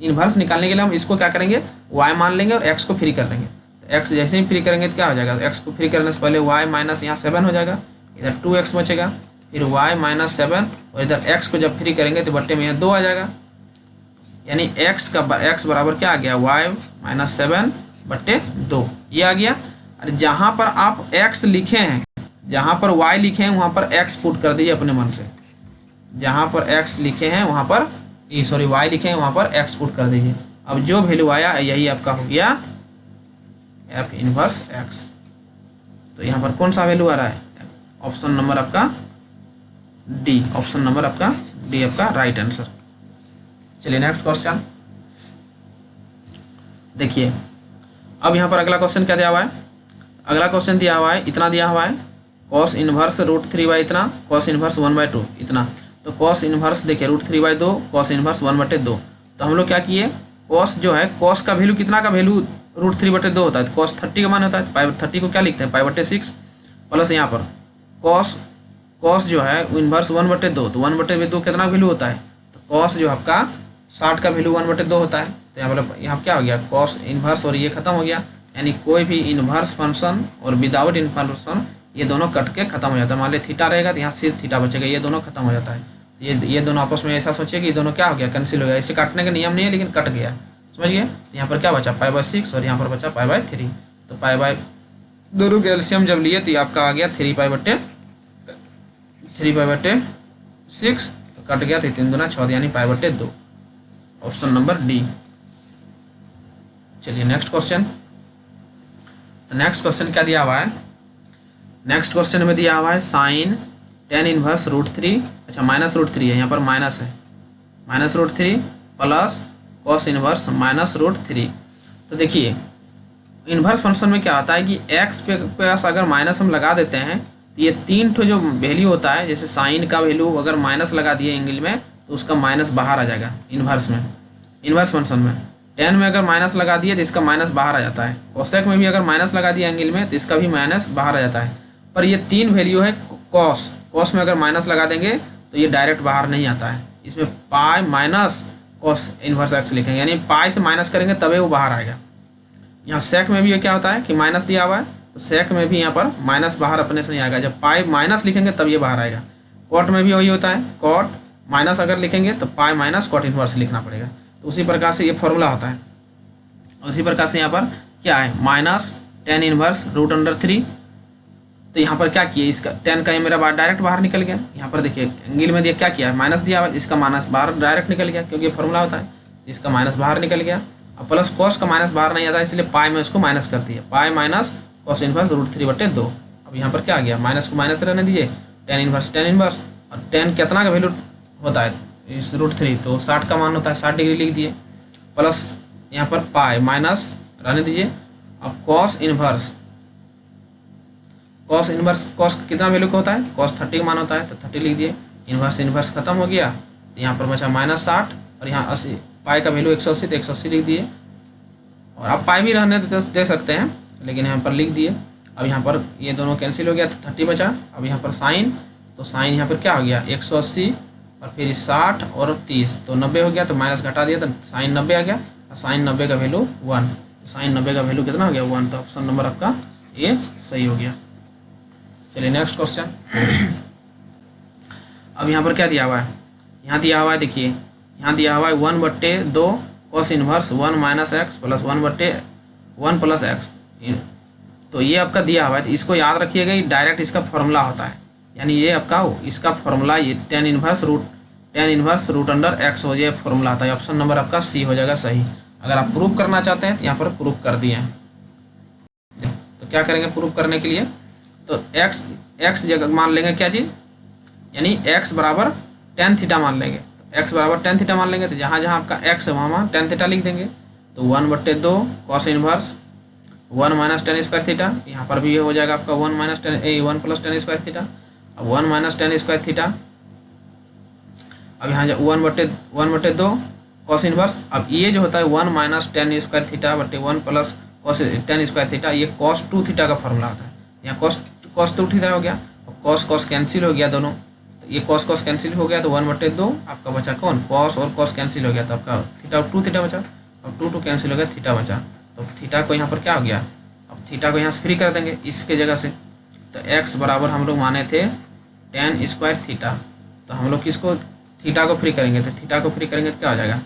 इन्वर्स निकालने के लिए हम इसको क्या करेंगे, y मान लेंगे और x को फ्री कर देंगे। तो x जैसे ही फ्री करेंगे तो क्या हो जाएगा, x को फ्री करने से पहले y माइनस यहाँ 7 हो जाएगा, इधर 2x बचेगा, फिर y - 7 और इधर x को जब फ्री करेंगे तो बट्टे में यहाँ 2 आ जाएगा, यानी x बराबर क्या आ गया, y - 7 बट्टे 2 ये आ गया। और जहाँ पर आप x लिखे हैं, जहाँ पर y लिखे हैं वहाँ पर x पुट कर दीजिए अपने मन से। जहाँ पर x लिखे हैं वहाँ पर y लिखे हैं वहाँ पर x पुट कर दीजिए। अब जो वैल्यू आया यही आपका हो गया f इनवर्स x। तो यहाँ पर कौन सा वैल्यू आ रहा है, ऑप्शन नंबर आपका डी, ऑप्शन नंबर आपका डी आपका राइट आंसर। चलिए नेक्स्ट क्वेश्चन देखिए। अब यहाँ पर अगला क्वेश्चन क्या दिया हुआ है, अगला क्वेश्चन दिया हुआ है इतना दिया हुआ है cos इनवर्स √3 इतना, cos इनवर्स 1/2 इतना। तो cos इनवर्स देखिए √3/2, cos इनवर्स 1/2। तो हम लोग क्या किए, cos जो है cos का वैल्यू कितना का वैल्यू √3/2 होता है, तो cos 30 का मान होता है, तो π30 को क्या लिखते हैं π/6 प्लस यहाँ पर cos जो है इनवर्स 1/2, तो 1/2 कितना वैल्यू होता है, तो cos जो आपका 60 का वैल्यू 1/2 होता है। तो यहाँ क्या हो गया, cos इनवर्स और ये खत्म हो गया, यानी कोई भी इनवर्स फंक्शन और विदाउट इनवर्स फंक्शन ये दोनों कट के खत्म हो जाता है। मान लीजिए थीटा रहेगा तो यहाँ सिर्फ थीटा बचेगा, ये दोनों खत्म हो जाता है। तो ये दोनों आपस में ऐसा सोचिए कि ये दोनों क्या हो गया, कैंसिल हो गया। इसे काटने का नियम नहीं है लेकिन कट गया, समझ गए। तो यहाँ पर क्या बचा π/6 और यहाँ पर बचा π/3। तो दोनों के एलसीएम जब लिए तो आपका आ गया 3π/6, तो कट गया, तो 3 दूना 6 यानी π/2, ऑप्शन नंबर डी। चलिए नेक्स्ट क्वेश्चन। तो नेक्स्ट क्वेश्चन क्या दिया हुआ है नेक्स्ट क्वेश्चन में दिया हुआ है sine tan inverse root three, अच्छा माइनस रूट थ्री है, यहाँ पर माइनस है, minus root three plus cos inverse minus root three. तो देखिए इन्वर्स फंक्शन में क्या होता है कि एक्स पे पास अगर माइनस हम लगा देते हैं तो ये तीन ठो जो वैल्यू होता है, जैसे साइन का वैल्यू अगर माइनस लगा दिए एंगल में तो उसका माइनस बाहर आ जाएगा इन्वर्स में, इन्वर्स फंक्शन में। टेन में अगर माइनस लगा दिए तो इसका माइनस बाहर आ जाता है, कोसेक में भी अगर माइनस लगा दिया एंगल में तो इसका भी माइनस बाहर आ जाता है। पर ये तीन वैल्यू है कॉस, कॉस में अगर माइनस लगा देंगे तो ये डायरेक्ट बाहर नहीं आता है, इसमें पाई माइनस कॉस इन्वर्स एक्स लिखेंगे, यानी पाई से माइनस करेंगे तभी वो बाहर आएगा। यहाँ सेक में भी ये क्या होता है कि माइनस दिया हुआ है, तो सेक में भी यहाँ पर माइनस बाहर अपने से नहीं आएगा, जब पाई माइनस लिखेंगे तब ये बाहर आएगा। कॉट में भी वही होता है, कॉट माइनस अगर लिखेंगे तो पाई माइनस कॉट इन्वर्स लिखना पड़ेगा। तो उसी प्रकार से ये फॉर्मूला होता है। उसी प्रकार से यहाँ पर क्या है minus tan inverse root under three, तो यहाँ पर क्या किया, इसका टेन का ये मेरा बाहर डायरेक्ट बाहर निकल गया। यहाँ पर देखिए एंगल में दिया क्या किया, माइनस दिया हुआ, इसका माइनस बाहर डायरेक्ट निकल गया क्योंकि ये फॉर्मूला होता है, तो इसका माइनस बाहर निकल गया। अब प्लस कॉस का माइनस बाहर नहीं आता, इसलिए पाई में उसको माइनस कर दिया, pi minus cos inverse root three बटे दो। अब यहाँ पर क्या आ गया, माइनस को माइनस रहने दीजिए, टेन इन्वर्स, और टेन कितना का वैल्यू होता है इस रूट थ्री, तो 60 का मान होता है, 60 डिग्री लिख दिए, प्लस यहाँ पर पाई माइनस रहने दीजिए। अब कॉस इन्वर्स कॉस कितना वैल्यू का होता है, कॉस 30 का मान होता है, तो 30 लिख दिए, इन्वर्स खत्म हो गया, तो यहाँ पर बचा माइनस 60 और यहाँ 80, पाई का वैल्यू 180 तो 180 लिख दिए। और अब पाई भी रहने दे सकते हैं, लेकिन यहाँ पर लिख दिए। अब यहाँ पर ये दोनों कैंसिल हो गया तो 30 बचा। अब यहाँ पर साइन, तो साइन यहाँ पर क्या हो गया 180 और फिर 60 और 30 तो 90 हो गया, तो माइनस घटा दिया तो साइन 90 आ गया, और साइन 90 का वैल्यू 1, तो साइन 90 का वैल्यू कितना हो गया 1, तो ऑप्शन नंबर आपका ए सही हो गया। चलिए नेक्स्ट क्वेश्चन। अब यहाँ पर क्या दिया हुआ है, यहाँ दिया हुआ है, देखिए यहाँ दिया हुआ है 1/2 cos inverse 1 minus x plus 1/1 plus x, तो ये आपका दिया हुआ है, तो इसको याद रखिएगा, ये डायरेक्ट इसका फॉर्मूला होता है, यानी ये आपका इसका फॉर्मूला ये tan inverse root under x हो जाए फॉर्मूला आता है। ऑप्शन नंबर आपका सी हो जाएगा सही। अगर आप प्रूफ करना चाहते हैं तो यहाँ पर प्रूफ कर दिए हैं। तो क्या करेंगे प्रूफ करने के लिए, तो एक्स जगह मान लेंगे क्या चीज़, यानी एक्स बराबर टेन थीटा मान लेंगे, तो एक्स बराबर टेन थीटा मान लेंगे, तो जहाँ जहाँ आपका एक्स है वहाँ टेन थीटा लिख देंगे, तो 1/2 cos inverse 1 minus ten square theta, यहाँ पर भी ये हो जाएगा आपका 1 प्लस टेन स्क्वायर थीटा। अब 1 माइनस टेन स्क्वायर थीटा, अब यहाँ 1/2 कॉस इन्वर्स, अब ये जो होता है 1 माइनस टेन स्क्वायर थीटा बटे 1 plus cos tan square theta, ये कॉस 2 थीटा का फॉर्मूला होता है। यहाँ कॉस 2 थीटा हो गया, अब कॉस कैंसिल हो गया दोनों, तो ये कॉस कैंसिल हो गया, तो 1/2 आपका बचा कौन, कॉस और कॉस कैंसिल हो गया, तो आपका थीटा 2 थीटा बचा, अब 2 कैंसिल हो गया, थीटा बचा, तो थीटा को यहाँ पर क्या हो गया, अब थीटा को यहाँ से फ्री कर देंगे इसके जगह से, तो एक्स बराबर हम लोग माने थे टेन स्क्वायर थीटा, तो हम लोग किसको थीटा को फ्री करेंगे, तो थीटा को फ्री करेंगे तो क्या हो जाएगा,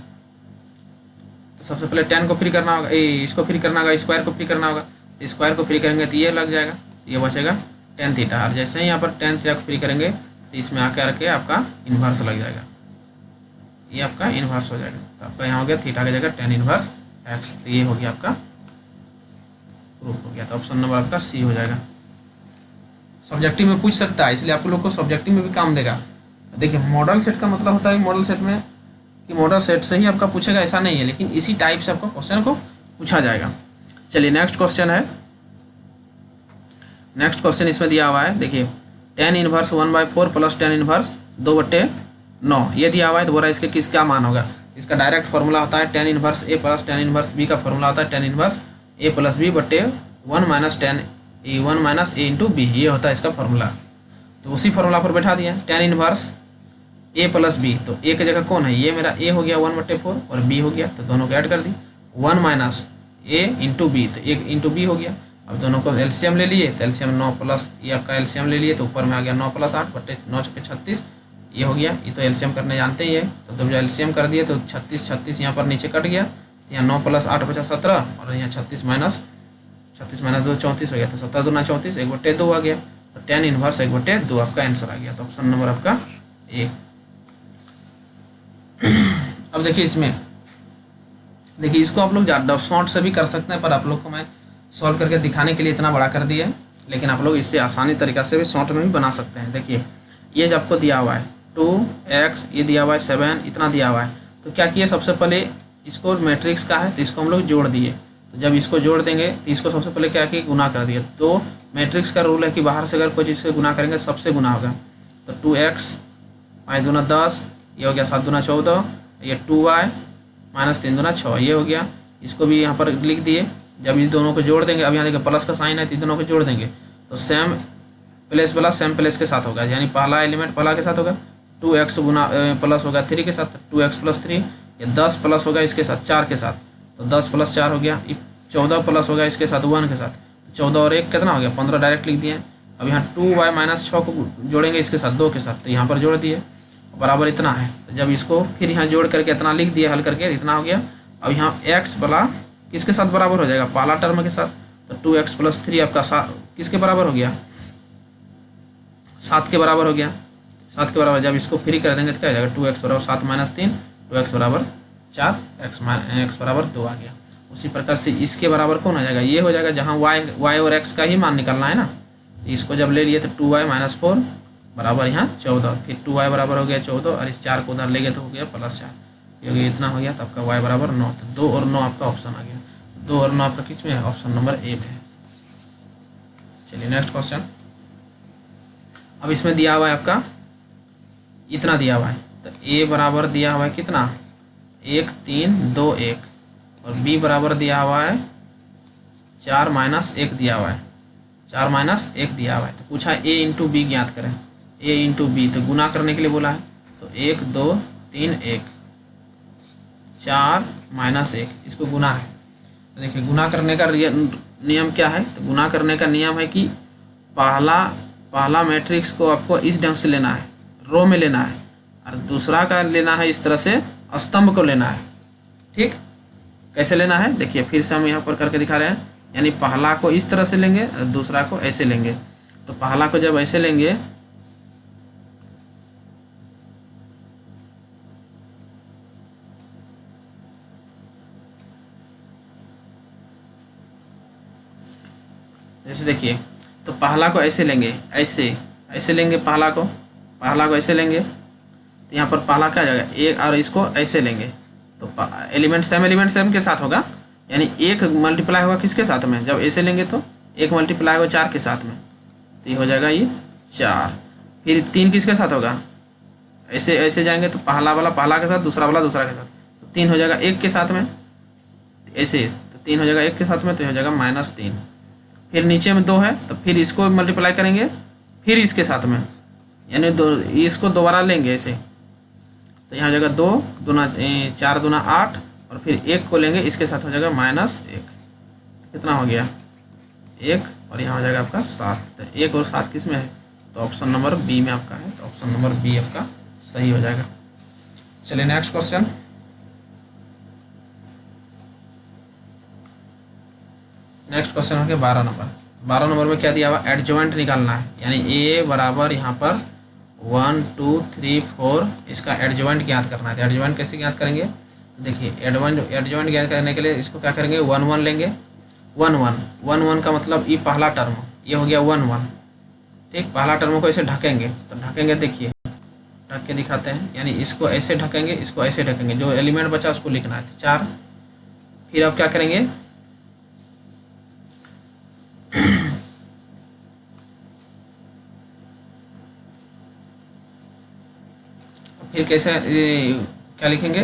तो सबसे पहले टेन को फ्री करना होगा, इसको फ्री करना होगा, स्क्वायर को फ्री करना होगा, तो स्क्वायर को फ्री करेंगे तो ये लग जाएगा, ये बचेगा टेन थीटा, और जैसे ही यहाँ पर टेन थीटा को फ्री करेंगे तो इसमें आकर के आपका इन्वर्स लग जाएगा, ये आपका इन्वर्स हो जाएगा, तो आपका यहाँ हो गया थीटा की जगह टेन इन्वर्स एक्स, तो ये हो गया आपका प्रूफ हो गया, तो ऑप्शन नंबर आपका सी हो जाएगा। सब्जेक्टिव में पूछ सकता है, इसलिए आप लोग को सब्जेक्टिव में भी काम देगा। देखिए मॉडल सेट का मतलब होता है मॉडल सेट में कि मॉडल सेट से ही आपका पूछेगा ऐसा नहीं है, लेकिन इसी टाइप से आपका क्वेश्चन को पूछा जाएगा। चलिए नेक्स्ट क्वेश्चन है, नेक्स्ट क्वेश्चन इसमें दिया हुआ है, देखिए tan inverse 1/4 plus tan inverse 2/9 ये दिया हुआ है, तो बोला इसके किसका मान होगा, इसका डायरेक्ट फॉर्मूला होता है टेन इन्वर्स ए प्लस टेन इन्वर्स बी का फॉर्मूला होता है टेन इन्वर्स ए प्लस बी बटे 1 माइनस ए इंटू बी, ये होता है इसका फॉर्मूला। तो उसी फॉर्मूला पर बैठा दिया टेन इन्वर्स ए प्लस बी, तो ए की जगह कौन है, ये मेरा ए हो गया 1/4 और बी हो गया, तो दोनों को ऐड कर दी 1 माइनस ए इंटू बी, तो एक इंटू बी हो गया। अब दोनों को एलसीएम ले लिए, तो एलसीएम 9 प्लस ये आपका एलसीएम ले लिए, तो ऊपर में आ गया 9 + 8 बटे 9 × 36 ये हो गया, ये तो एलसीएम करने जानते ही है, तो जब एलसीएम कर दिए तो 36 यहाँ पर नीचे कट गया, तो यहाँ 9 + 8 बचा 17 और यहाँ 36 माइनस 2 34 हो गया, तो 17 दूना 34 1/2 आ गया, तो टेन इन्वर्स 1/2 आपका आंसर आ गया, तो ऑप्शन नंबर आपका ए। अब देखिए इसमें देखिए इसको आप लोग ज़्यादा शॉर्ट से भी कर सकते हैं, पर आप लोग को मैं सॉल्व करके दिखाने के लिए इतना बड़ा कर दिया है। लेकिन आप लोग इससे आसानी तरीक़ा से भी शॉर्ट में भी बना सकते हैं। देखिए ये जब आपको दिया हुआ है 2x, ये दिया हुआ है 7, इतना दिया हुआ है, तो क्या किए सबसे पहले इसको मैट्रिक्स का है तो इसको हम लोग जोड़ दिए। तो जब इसको जोड़ देंगे तो इसको सबसे पहले क्या किए, गुना कर दिए। तो मैट्रिक्स का रूल है कि बाहर से अगर कोई चीज़ से गुना करेंगे सबसे गुना होगा। तो 2x 5 दूना 10, ये हो गया 7 दूना 14, ये 2y माइनस 3 दूना 6, ये हो गया। इसको भी यहाँ पर लिख दिए। जब इस दोनों को जोड़ देंगे, अब यहाँ देखिए प्लस का साइन है तो इन दोनों को जोड़ देंगे तो सेम प्लेस वाला सेम प्लेस के साथ होगा, यानी पहला एलिमेंट पहला के साथ होगा। 2x गुना प्लस होगा 3 के साथ, 2x प्लस 3, ये 10 प्लस होगा इसके साथ 4 के साथ, तो 10 प्लस 4 हो गया। 14 प्लस होगा इसके साथ 1 के साथ, तो 14 और 1 कितना हो गया 15, डायरेक्ट लिख दिए। अब यहाँ 2y माइनस 6 को जोड़ेंगे इसके साथ 2 के साथ, तो यहाँ पर जोड़ दिए बराबर इतना है। तो जब इसको फिर यहाँ जोड़ करके इतना लिख दिया हल करके, इतना हो गया। अब यहाँ x वाला किसके साथ बराबर हो जाएगा, पहला टर्म के साथ, तो 2x प्लस 3 आपका किसके बराबर हो गया, 7 के बराबर हो गया। 7 के बराबर जब इसको फ्री कर देंगे तो क्या हो जाएगा, 2x बराबर 7 माइनस 3, 2x बराबर 4, x बराबर 2 आ गया। उसी प्रकार से इसके बराबर कौन हो जाएगा, ये हो जाएगा, जहाँ y और x का ही मान निकालना है ना। तो इसको जब ले लिए तो 2y माइनस 4 बराबर यहाँ 14, फिर 2y बराबर हो गया 14, और इस 4 को उधर ले गए तो हो गया प्लस 4, ये हो गया इतना हो गया। तो आपका y बराबर 9, तो 2 और 9 आपका ऑप्शन आ गया। 2 और 9 आपका किस में है, ऑप्शन नंबर ए में है। चलिए नेक्स्ट क्वेश्चन। अब इसमें दिया हुआ है आपका इतना दिया हुआ है, तो a बराबर दिया हुआ है कितना 1 3 2 1, और b बराबर दिया हुआ है 4 माइनस 1 दिया हुआ है, 4 माइनस 1 दिया हुआ है। तो पूछा a इंटू बी ज्ञात करें, a इंटू बी, तो गुना करने के लिए बोला है। तो 1 2 3 1, 4 माइनस 1, इसको गुना है। तो देखिए गुना करने का नियम क्या है, तो गुना करने का नियम है कि पहला मैट्रिक्स को आपको इस ढंग से लेना है, रो में लेना है, और दूसरा का लेना है इस तरह से स्तंभ को लेना है। ठीक, कैसे लेना है देखिए फिर से हम यहाँ पर करके दिखा रहे हैं। यानी पहला को इस तरह से लेंगे और दूसरा को ऐसे लेंगे। तो पहला को जब ऐसे लेंगे जैसे देखिए, तो पहला को ऐसे लेंगे, ऐसे लेंगे पहला को ऐसे लेंगे, तो यहाँ पर पहला क्या आ जाएगा एक, और इसको ऐसे लेंगे तो एलिमेंट सेम के साथ होगा। यानी 1 मल्टीप्लाई होगा किसके साथ में, जब ऐसे लेंगे तो 1 मल्टीप्लाई होगा 4 के साथ में, तो ये हो जाएगा ये 4। फिर 3 किसके साथ होगा, ऐसे जाएंगे तो पहला वाला पहला के साथ, दूसरा वाला दूसरा के साथ, तो 3 हो जाएगा 1 के साथ में, ऐसे तो 3 हो जाएगा 1 के साथ में, तो हो जाएगा -3। फिर नीचे में 2 है तो फिर इसको मल्टीप्लाई करेंगे फिर इसके साथ में, यानी इसको दोबारा लेंगे ऐसे, तो यहाँ हो जाएगा 2 दूना 4 दूना 8, और फिर 1 को लेंगे इसके साथ हो जाएगा -1, कितना हो गया 1, और यहाँ हो जाएगा आपका 7। तो 1 और 7 किस में है, तो ऑप्शन नंबर बी में आपका है। तो ऑप्शन नंबर बी आपका सही हो जाएगा। चलिए नेक्स्ट क्वेश्चन। नेक्स्ट क्वेश्चन हो गया 12 नंबर। 12 नंबर में क्या दिया हुआ, एडजॉइंट निकालना है। यानी a बराबर यहाँ पर 1 2 3 4, इसका एडजॉइंट ज्ञात करना है। तो एडजॉइंट कैसे ज्ञात करेंगे, तो देखिए एडजॉइंट ज्ञात करने के लिए इसको क्या करेंगे 1 1 लेंगे। 1 1 का मतलब ये पहला टर्म, ये हो गया 1 1। ठीक, पहला टर्म को ऐसे ढकेंगे, तो ढकेंगे देखिए ढक के दिखाते हैं। यानी इसको ऐसे ढकेंगे, इसको ऐसे ढकेंगे, जो एलिमेंट बचा उसको लिखना है 4। फिर अब क्या करेंगे, फिर कैसे क्या लिखेंगे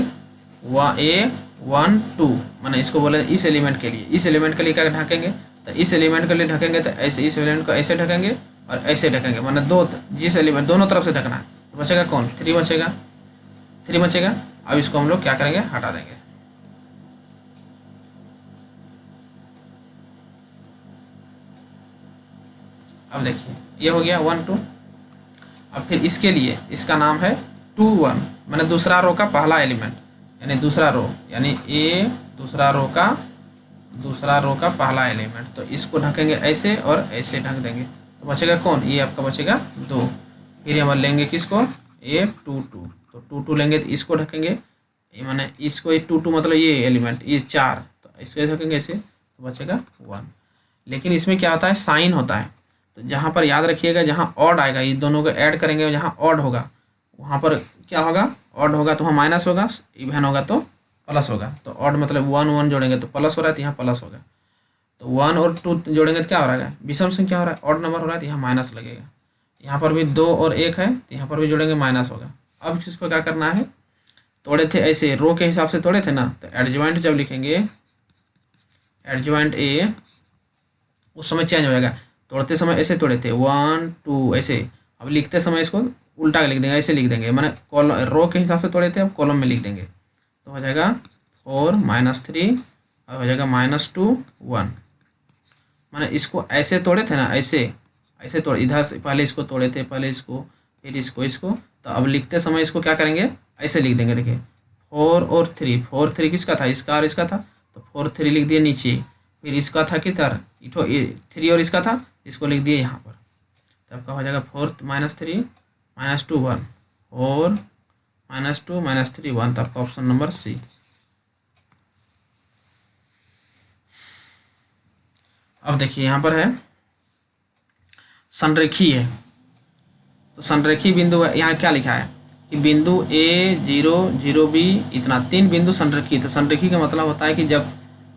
A1 2, माने इसको बोले इस एलिमेंट के लिए क्या ढकेंगे, तो इस एलिमेंट के लिए ढकेंगे तो ऐसे इस एलिमेंट को ऐसे ढकेंगे और ऐसे ढकेंगे, माने जिस एलिमेंट दोनों तरफ से ढकना है। तो बचेगा कौन, 3 बचेगा। अब इसको हम लोग क्या करेंगे, हटा देंगे। अब देखिए ये हो गया 1 2। अब फिर इसके लिए इसका नाम है 2 1, मैंने दूसरा रो का पहला एलिमेंट, यानी दूसरा रो, यानी ए दूसरा रो का पहला एलिमेंट। तो इसको ढकेंगे ऐसे और ऐसे ढक देंगे, तो बचेगा कौन, ये आपका बचेगा 2। फिर हम लेंगे किसको A2 2, तो 2 2 लेंगे तो इसको ढकेंगे, माने इसको 2 2 मतलब ये एलिमेंट ये 4, तो इसको ढकेंगे ऐसे, तो बचेगा 1। लेकिन इसमें क्या होता है, साइन होता है। तो जहाँ पर याद रखिएगा, जहाँ ऑड आएगा ये दोनों को ऐड करेंगे, जहाँ ऑड होगा वहाँ पर क्या होगा, ऑड होगा तो वहाँ माइनस होगा, इवन होगा तो प्लस होगा। तो ऑड मतलब 1 1 जोड़ेंगे तो प्लस हो रहा है, तो यहाँ प्लस होगा। तो 1 और 2 जोड़ेंगे तो क्या हो रहा है, विषम संख्या हो रहा है, ऑड नंबर हो रहा है, तो यहाँ माइनस लगेगा। यहाँ पर भी 2 और 1 है, तो यहाँ पर भी जोड़ेंगे माइनस होगा। अब इसको क्या करना है, तोड़े थे ऐसे रो के हिसाब से तोड़े थे ना, तो एडजॉइंट जब लिखेंगे एडजॉइंट ए उस समय चेंज हो जाएगा। तोड़ते समय ऐसे तोड़े थे 1 2 ऐसे, अब लिखते समय इसको उल्टा लिख देंगे, ऐसे लिख देंगे, मैंने कॉलम रो के हिसाब से तोड़े थे, अब कॉलम में लिख देंगे। तो हो जाएगा 4 -3 और हो जाएगा -2 1। मैंने इसको ऐसे तोड़े थे ना, ऐसे तोड़े, इधर से पहले इसको तोड़े थे, पहले इसको फिर इसको। तो अब लिखते समय इसको क्या करेंगे, ऐसे लिख देंगे। देखिए 4 और 3, 4 3 किसका था, इसका और इसका था, तो 4 3 लिख दिए नीचे, फिर इसका था किधर, 3 और इसका था, इसको लिख दिए यहाँ पर। तो आपका हो जाएगा 4 -3 -2 1, 4 -2 -3 1। तो आपका ऑप्शन नंबर सी। अब देखिए यहाँ पर है संरेखी है, तो संरेखी बिंदु है। यहाँ क्या लिखा है कि बिंदु A 0 0 B इतना 3 बिंदु संरेखी। तो संरेखी का मतलब होता है कि जब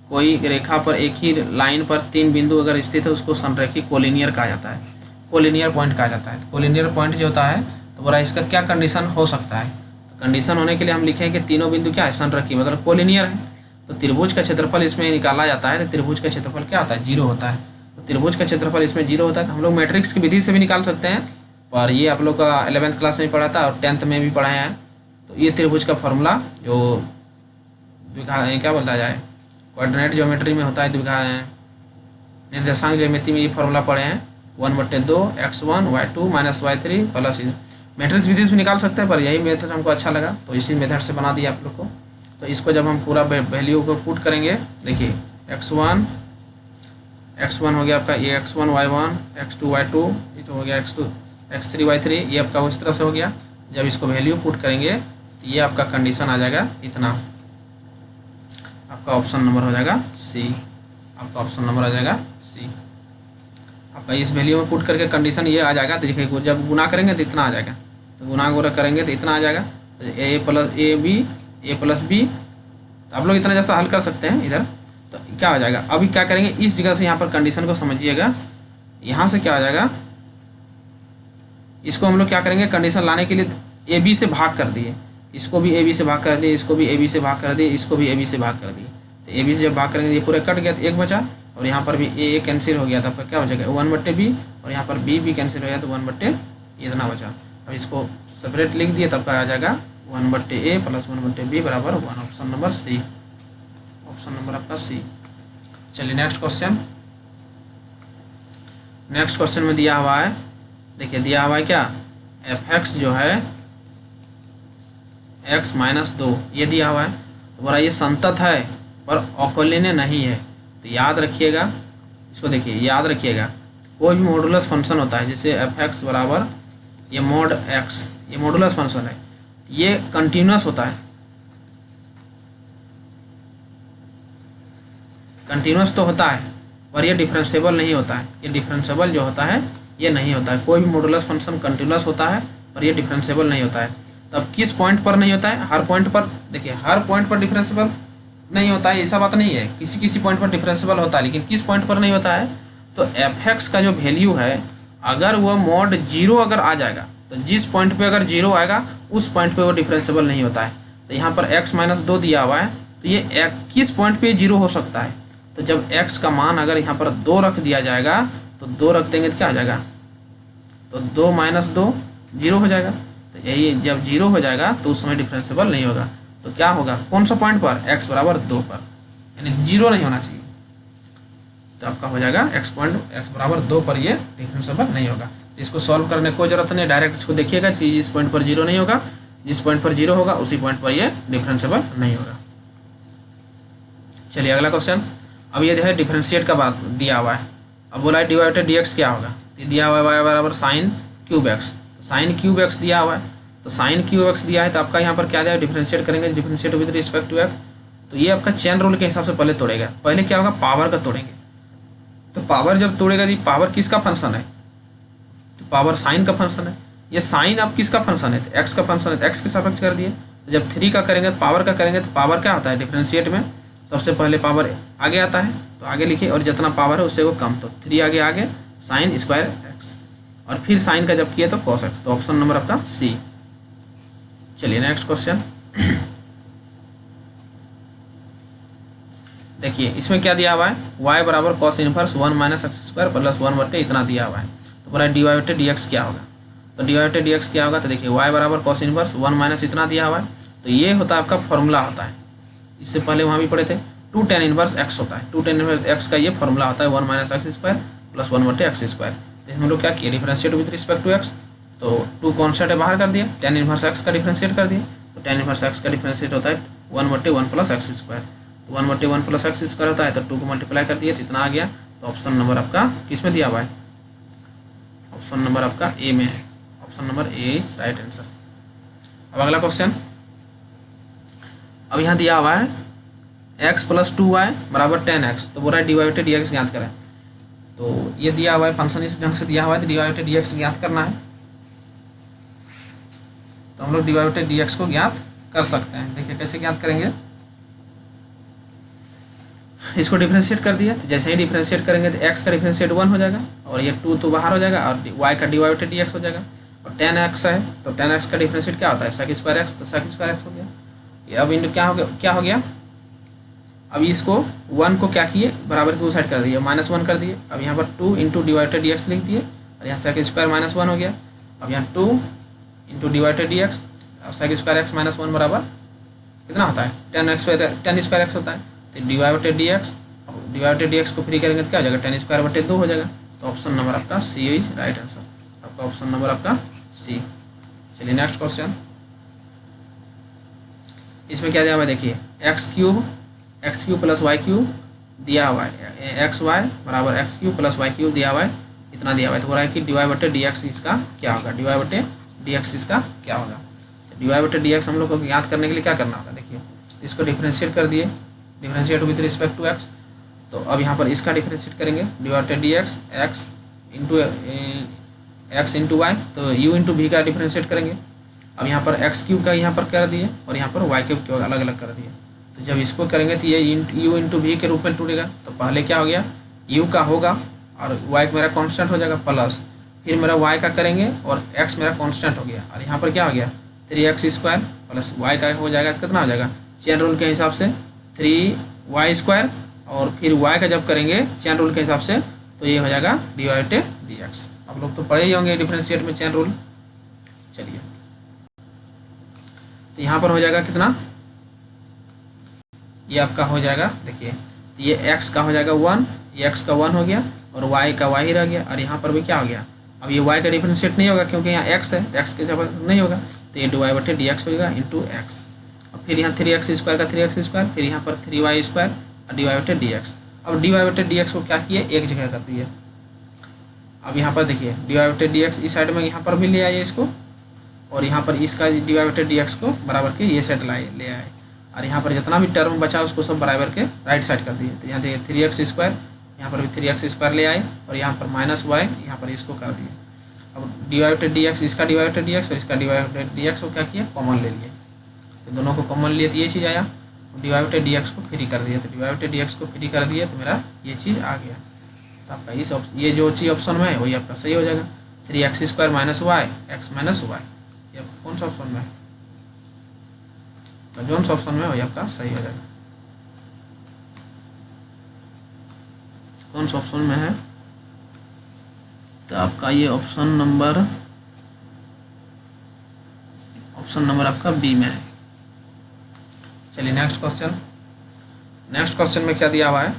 कोई रेखा पर एक ही लाइन पर 3 बिंदु अगर स्थित है उसको संरेखी कोलिनियर कहा जाता है, कोलिनियर पॉइंट कहा जाता है। तो कोलिनियर पॉइंट जो होता है, तो बोला इसका क्या कंडीशन हो सकता है, तो कंडीशन होने के लिए हम लिखें कि तीनों बिंदु क्या है, संरेखी मतलब कोलिनियर है। तो त्रिभुज का क्षेत्रफल इसमें निकाला जाता है, तो त्रिभुज का क्षेत्रफल क्या होता है, 0 होता है। तो त्रिभुज का क्षेत्रफल इसमें 0 होता है। तो हम लोग मैट्रिक्स की विधि से भी निकाल सकते हैं, पर ये आप लोग का 11th क्लास में पढ़ा था और 10th में भी पढ़ाए हैं। तो ये त्रिभुज का फॉर्मूला जो क्या बोलता जाए, कोऑर्डिनेट ज्योमेट्री में होता है, निर्देशांक ज्योमेट्री में ये फॉर्मूला पढ़े हैं, 1/2 x1 y2 - y3 plus. Matrix विधि से निकाल सकते हैं, पर यही मेथड हमको अच्छा लगा तो इसी मेथड से बना दिया आप लोग को। तो इसको जब हम पूरा वैल्यू को पुट करेंगे, देखिए x1 हो गया आपका ये x1 y1, x2 y2, ये तो हो गया x2 x3 y3, ये आपका उस तरह से हो गया। जब इसको वैल्यू पुट करेंगे तो ये आपका कंडीशन आ जाएगा इतना, आपका ऑप्शन नंबर हो जाएगा सी। आपका ऑप्शन नंबर आ जाएगा सी। आपका इस वैल्यू में पुट करके कंडीशन ये आ जाएगा। तो देखिए जब गुना करेंगे तो इतना आ जाएगा, तो गुना गोरा करेंगे तो इतना आ जाएगा। तो a + b, तो आप लोग इतना जैसा हल कर सकते हैं इधर। तो क्या हो जाएगा, अभी क्या करेंगे, इस जगह से यहाँ पर कंडीशन को समझिएगा। यहाँ से क्या हो जाएगा, इसको हम लोग क्या करेंगे, कंडीशन लाने के लिए AB से भाग कर दिए, इसको भी AB से भाग कर दिए, इसको भी AB से भाग कर दिए, इसको भी AB से भाग कर दिए। तो AB से जब भाग करेंगे ये पूरा कट गया तो 1 बचा, और यहाँ पर भी A कैंसिल हो गया, तो आपका क्या हो जाएगा 1/b, और यहाँ पर B भी कैंसिल हो गया तो 1/, इतना बचा। अब इसको सेपरेट लिख दिए, तब का आ जाएगा 1/a + 1/b बराबर 1। Option number C, option number आपका सी। चलिए नेक्स्ट क्वेश्चन। नेक्स्ट क्वेश्चन में दिया हुआ है, देखिए दिया हुआ है क्या, fx जो है x - 2 ये दिया हुआ है। तो बोला ये संतत है पर अवकलनीय नहीं है। तो याद रखिएगा इसको, देखिए याद रखिएगा, कोई भी मॉडुलस फंक्शन होता है, जैसे fx बराबर ये mod x, ये मॉडुलस फंक्शन है, ये कंटिन्यूस होता है। कंटिन्यूस तो होता है पर ये डिफरेंशिएबल नहीं होता है। ये डिफरेंशिएबल जो होता है ये नहीं होता है। कोई भी मॉडुलस फंक्शन कंटिन्यूस होता है पर ये डिफरेंशिएबल नहीं होता है। तब किस पॉइंट पर नहीं होता है, हर पॉइंट पर, देखिए हर पॉइंट पर डिफरेंशिएबल नहीं होता है, ऐसा बात नहीं है, किसी किसी पॉइंट पर डिफरेंशिएबल होता है, लेकिन किस पॉइंट पर नहीं होता है। तो fx का जो वैल्यू है, अगर वह mod 0 अगर आ जाएगा, तो जिस पॉइंट पे अगर 0 आएगा उस पॉइंट पे वो डिफरेंशिएबल नहीं होता है। तो यहाँ पर x - 2 दिया हुआ है, तो ये किस पॉइंट पे 0 हो सकता है। तो जब x का मान अगर यहाँ पर 2 रख दिया जाएगा, तो 2 रख देंगे तो क्या आ जाएगा, तो 2 - 2 0 हो जाएगा। तो यही जब 0 हो जाएगा तो उस समय डिफरेंशिएबल नहीं होगा। तो क्या होगा, कौन सा पॉइंट पर, x बराबर 2 पर, यानी 0 नहीं होना चाहिए। तो आपका हो जाएगा x बराबर 2 पर ये डिफरेंशिएबल नहीं होगा। इसको सॉल्व करने की कोई जरूरत नहीं, डायरेक्ट इसको देखिएगा, जिस पॉइंट पर 0 नहीं होगा, जिस पॉइंट पर 0 होगा उसी पॉइंट पर ये डिफरेंशिएबल नहीं होगा। चलिए अगला क्वेश्चन। अब ये जो है डिफरेंशिएट का बात दिया हुआ है। अब बोला है dy/dx क्या होगा, तो दिया हुआ है y बराबर sin क्यूब x। तो sin क्यूब x दिया हुआ है, तो sin क्यूब x दिया है, तो आपका यहाँ पर क्या दिया है, डिफरेंशिएट करेंगे, differentiate with respect to x। तो ये आपका चेन रूल के हिसाब से पहले तोड़ेगा। पहले क्या होगा, पावर का तोड़ेंगे। तो पावर जब तोड़ेगा, जी पावर किसका फंक्शन है, पावर साइन का फंक्शन है, ये साइन अब किसका फंक्शन है, तो एक्स का फंक्शन है, तो एक्स के सापेक्ष कर दिए। तो जब 3 का करेंगे पावर का करेंगे तो पावर क्या होता है डिफरेंशिएट में, सबसे पहले पावर आगे आता है तो आगे लिखिए, और जितना पावर है उससे वो कम, तो 3 आगे साइन स्क्वायर एक्स, और फिर साइन का जब किए तो कॉस एक्स, तो ऑप्शन नंबर आपका सी। चलिए नेक्स्ट क्वेश्चन देखिए, इसमें क्या दिया हुआ है, y बराबर cos inverse 1 minus x square plus 1 बटे इतना दिया हुआ है। तो बोला डी वाई बटे डी एक्स क्या होगा, तो डी वाई बटे डी एक्स क्या होगा, तो देखिए y बराबर कॉस इनवर्स 1 माइनस इतना दिया हुआ है, तो ये होता है आपका फॉर्मूला होता है, इससे पहले वहाँ भी पढ़े थे 2 tan इनवर्स एक्स होता है, 2 tan इनवर्स एक्स का ये फॉर्मूला होता है 1 माइनस एक्स स्क्वायर प्लस 1 बटे एक्स स्क्वायर। तो हम लोग क्या किए, differentiate with respect to x, तो 2 कॉन्स्टेंट है बाहर कर दिया, tan इनवर्स एक्स का डिफरेंशिएट कर दिए, तो tan इनवर्स एक्स का डिफरेंशिएट होता है 1 बटे 1 प्लस एक्स स्क्वायर, तो 1 बटे 1 प्लस एक्स स्क्वायर होता है, तो 2 को मल्टीप्लाई कर दिए तो इतना आ गया। तो ऑप्शन नंबर आपका किस में दिया हुआ है, ऑप्शन नंबर आपका ए में है, option number A is right answer. अब अगला क्वेश्चन, अब यहाँ दिया हुआ है x प्लस 2y बराबर 10x, तो बोल रहा है डी वाई बटे डी एक्स ज्ञात करें। तो ये दिया हुआ है फंक्शन इस ढंग से दिया हुआ है, तो डी वाई बटे डी एक्स ज्ञात करना है, तो हम लोग डी वाई बटे डी एक्स को ज्ञात कर सकते हैं। देखिए कैसे ज्ञात करेंगे, इसको डिफरेंशिएट कर दिया, तो जैसे ही डिफरेंशिएट करेंगे तो x का डिफरेंशिएट 1 हो जाएगा, और ये 2 तो बाहर हो जाएगा, और y का डी वाई बटे डी एक्स हो जाएगा, और 10x है तो 10x का डिफरेंशिएट क्या होता है सेक स्क्वायर एक्स, तो सेक स्क्वायर एक्स हो गया। ये अब इन क्या हो गया, अब इसको 1 को क्या किए बराबर की उस साइड कर दिए, -1 कर दिए, अब यहाँ पर 2 इंटू डिवाइडेड डी एक्स लिख दिए, और यहाँ सेक स्क्वायर -1 हो गया, अब यहाँ 2 into divided d x sec square x -1 बराबर कितना होता है 10 स्क्वायर एक्स होता है, तो डिवाइडेड डी एक्स, अब डिवाइडेड डी एक्स को फ्री करेंगे तो क्या हो जाएगा 10 स्क्वायर बटे 2 हो जाएगा। तो ऑप्शन नंबर आपका सी इज राइट आंसर, आपका ऑप्शन नंबर आपका सी। चलिए नेक्स्ट क्वेश्चन, इसमें क्या दिया हुआ है देखिए, x cube plus y cube दिया हुआ है, एक्स वाई बराबर x cube plus y cube दिया हुआ है, इतना दिया हुआ है, तो हो रहा है कि डी वाई बटे डी एक्स इसका क्या होगा, डी वाई बटे डी एक्स इसका क्या होगा। तो डी वाई बटे डी एक्स हम लोग को याद करने के लिए क्या करना होगा, देखिए इसको डिफरेंशिएट कर दिए, differentiate with respect to x, तो अब यहाँ पर इसका डिफरेंशिएट करेंगे डी वाई बटे d x x into y, तो यू इंटू वी का डिफरेंशिएट करेंगे। अब यहाँ पर एक्स क्यूब का यहाँ पर कर दिए, और यहाँ पर वाई क्यूब को अलग अलग कर दिए, तो जब इसको करेंगे तो ये यू इंटू वी के रूप में टूटेगा, तो पहले क्या हो गया यू का होगा और वाई मेरा कांस्टेंट हो जाएगा, प्लस फिर मेरा वाई का करेंगे और एक्स मेरा कांस्टेंट हो गया, और यहाँ पर क्या हो गया 3x स्क्वायर प्लस वाई का हो जाएगा, कितना हो जाएगा चेन रूल के हिसाब से 3y स्क्वायर, और फिर y का जब करेंगे चेन रूल के हिसाब से तो ये हो जाएगा डी वाई बटे डी एक्स। आप लोग तो पढ़े ही होंगे डिफरेंशिएट में चेन रूल। चलिए तो यहाँ पर हो जाएगा कितना, ये आपका हो जाएगा देखिए, तो ये x का हो जाएगा 1, ये x का 1 हो गया, और y का y ही रह गया, और यहाँ पर भी क्या हो गया, अब ये y का डिफरेंशिएट नहीं होगा क्योंकि यहाँ x है, तो x के जगह नहीं होगा, तो ये डी वाई बटे डी एक्स होगा इंटू एक्स, और फिर यहाँ 3x स्क्वायर का 3x स्क्वायर, फिर यहाँ पर 3y स्क्वायर और डी वाई बटे डी एक्स। अब डी वाई बटे डी एक्स को क्या किए एक जगह कर दिए, अब यहाँ पर देखिए डी वाई बटे डी एक्स इस साइड में यहाँ पर भी ले आइए इसको, और यहाँ पर इसका डी वाई बटे डी एक्स को बराबर के ये सेट ले आए, और यहाँ पर जितना भी टर्म बचा उसको सब बराबर के राइट साइड कर दिए, तो यहाँ देखिए 3x स्क्वायर, यहाँ पर भी 3x स्क्वायर ले आए, और यहाँ पर -y यहाँ पर इसको कर दिए। अब डी वाई बटे डी एक्स, इसका डी वाई बटे डी एक्स और इसका डी वाई बटे डी एक्स को क्या किया कॉमन ले लिए, तो दोनों को कॉमन लिए तो ये चीज़ आया, डी वाई बटे डी एक्स को फ्री कर दिया, तो डी वाई बटे डी एक्स को फ्री कर दिए तो मेरा ये चीज़ आ गया। तो आपका इस ये जो चीज़ ऑप्शन में है वही आपका सही हो जाएगा, 3x square minus y x minus y, ये आपका कौन सा ऑप्शन में है, तो जो सा ऑप्शन में वही आपका सही हो जाएगा। कौन सा ऑप्शन में है, तो आपका ये ऑप्शन नंबर आपका बी में है। चलिए नेक्स्ट क्वेश्चन में क्या दिया हुआ है,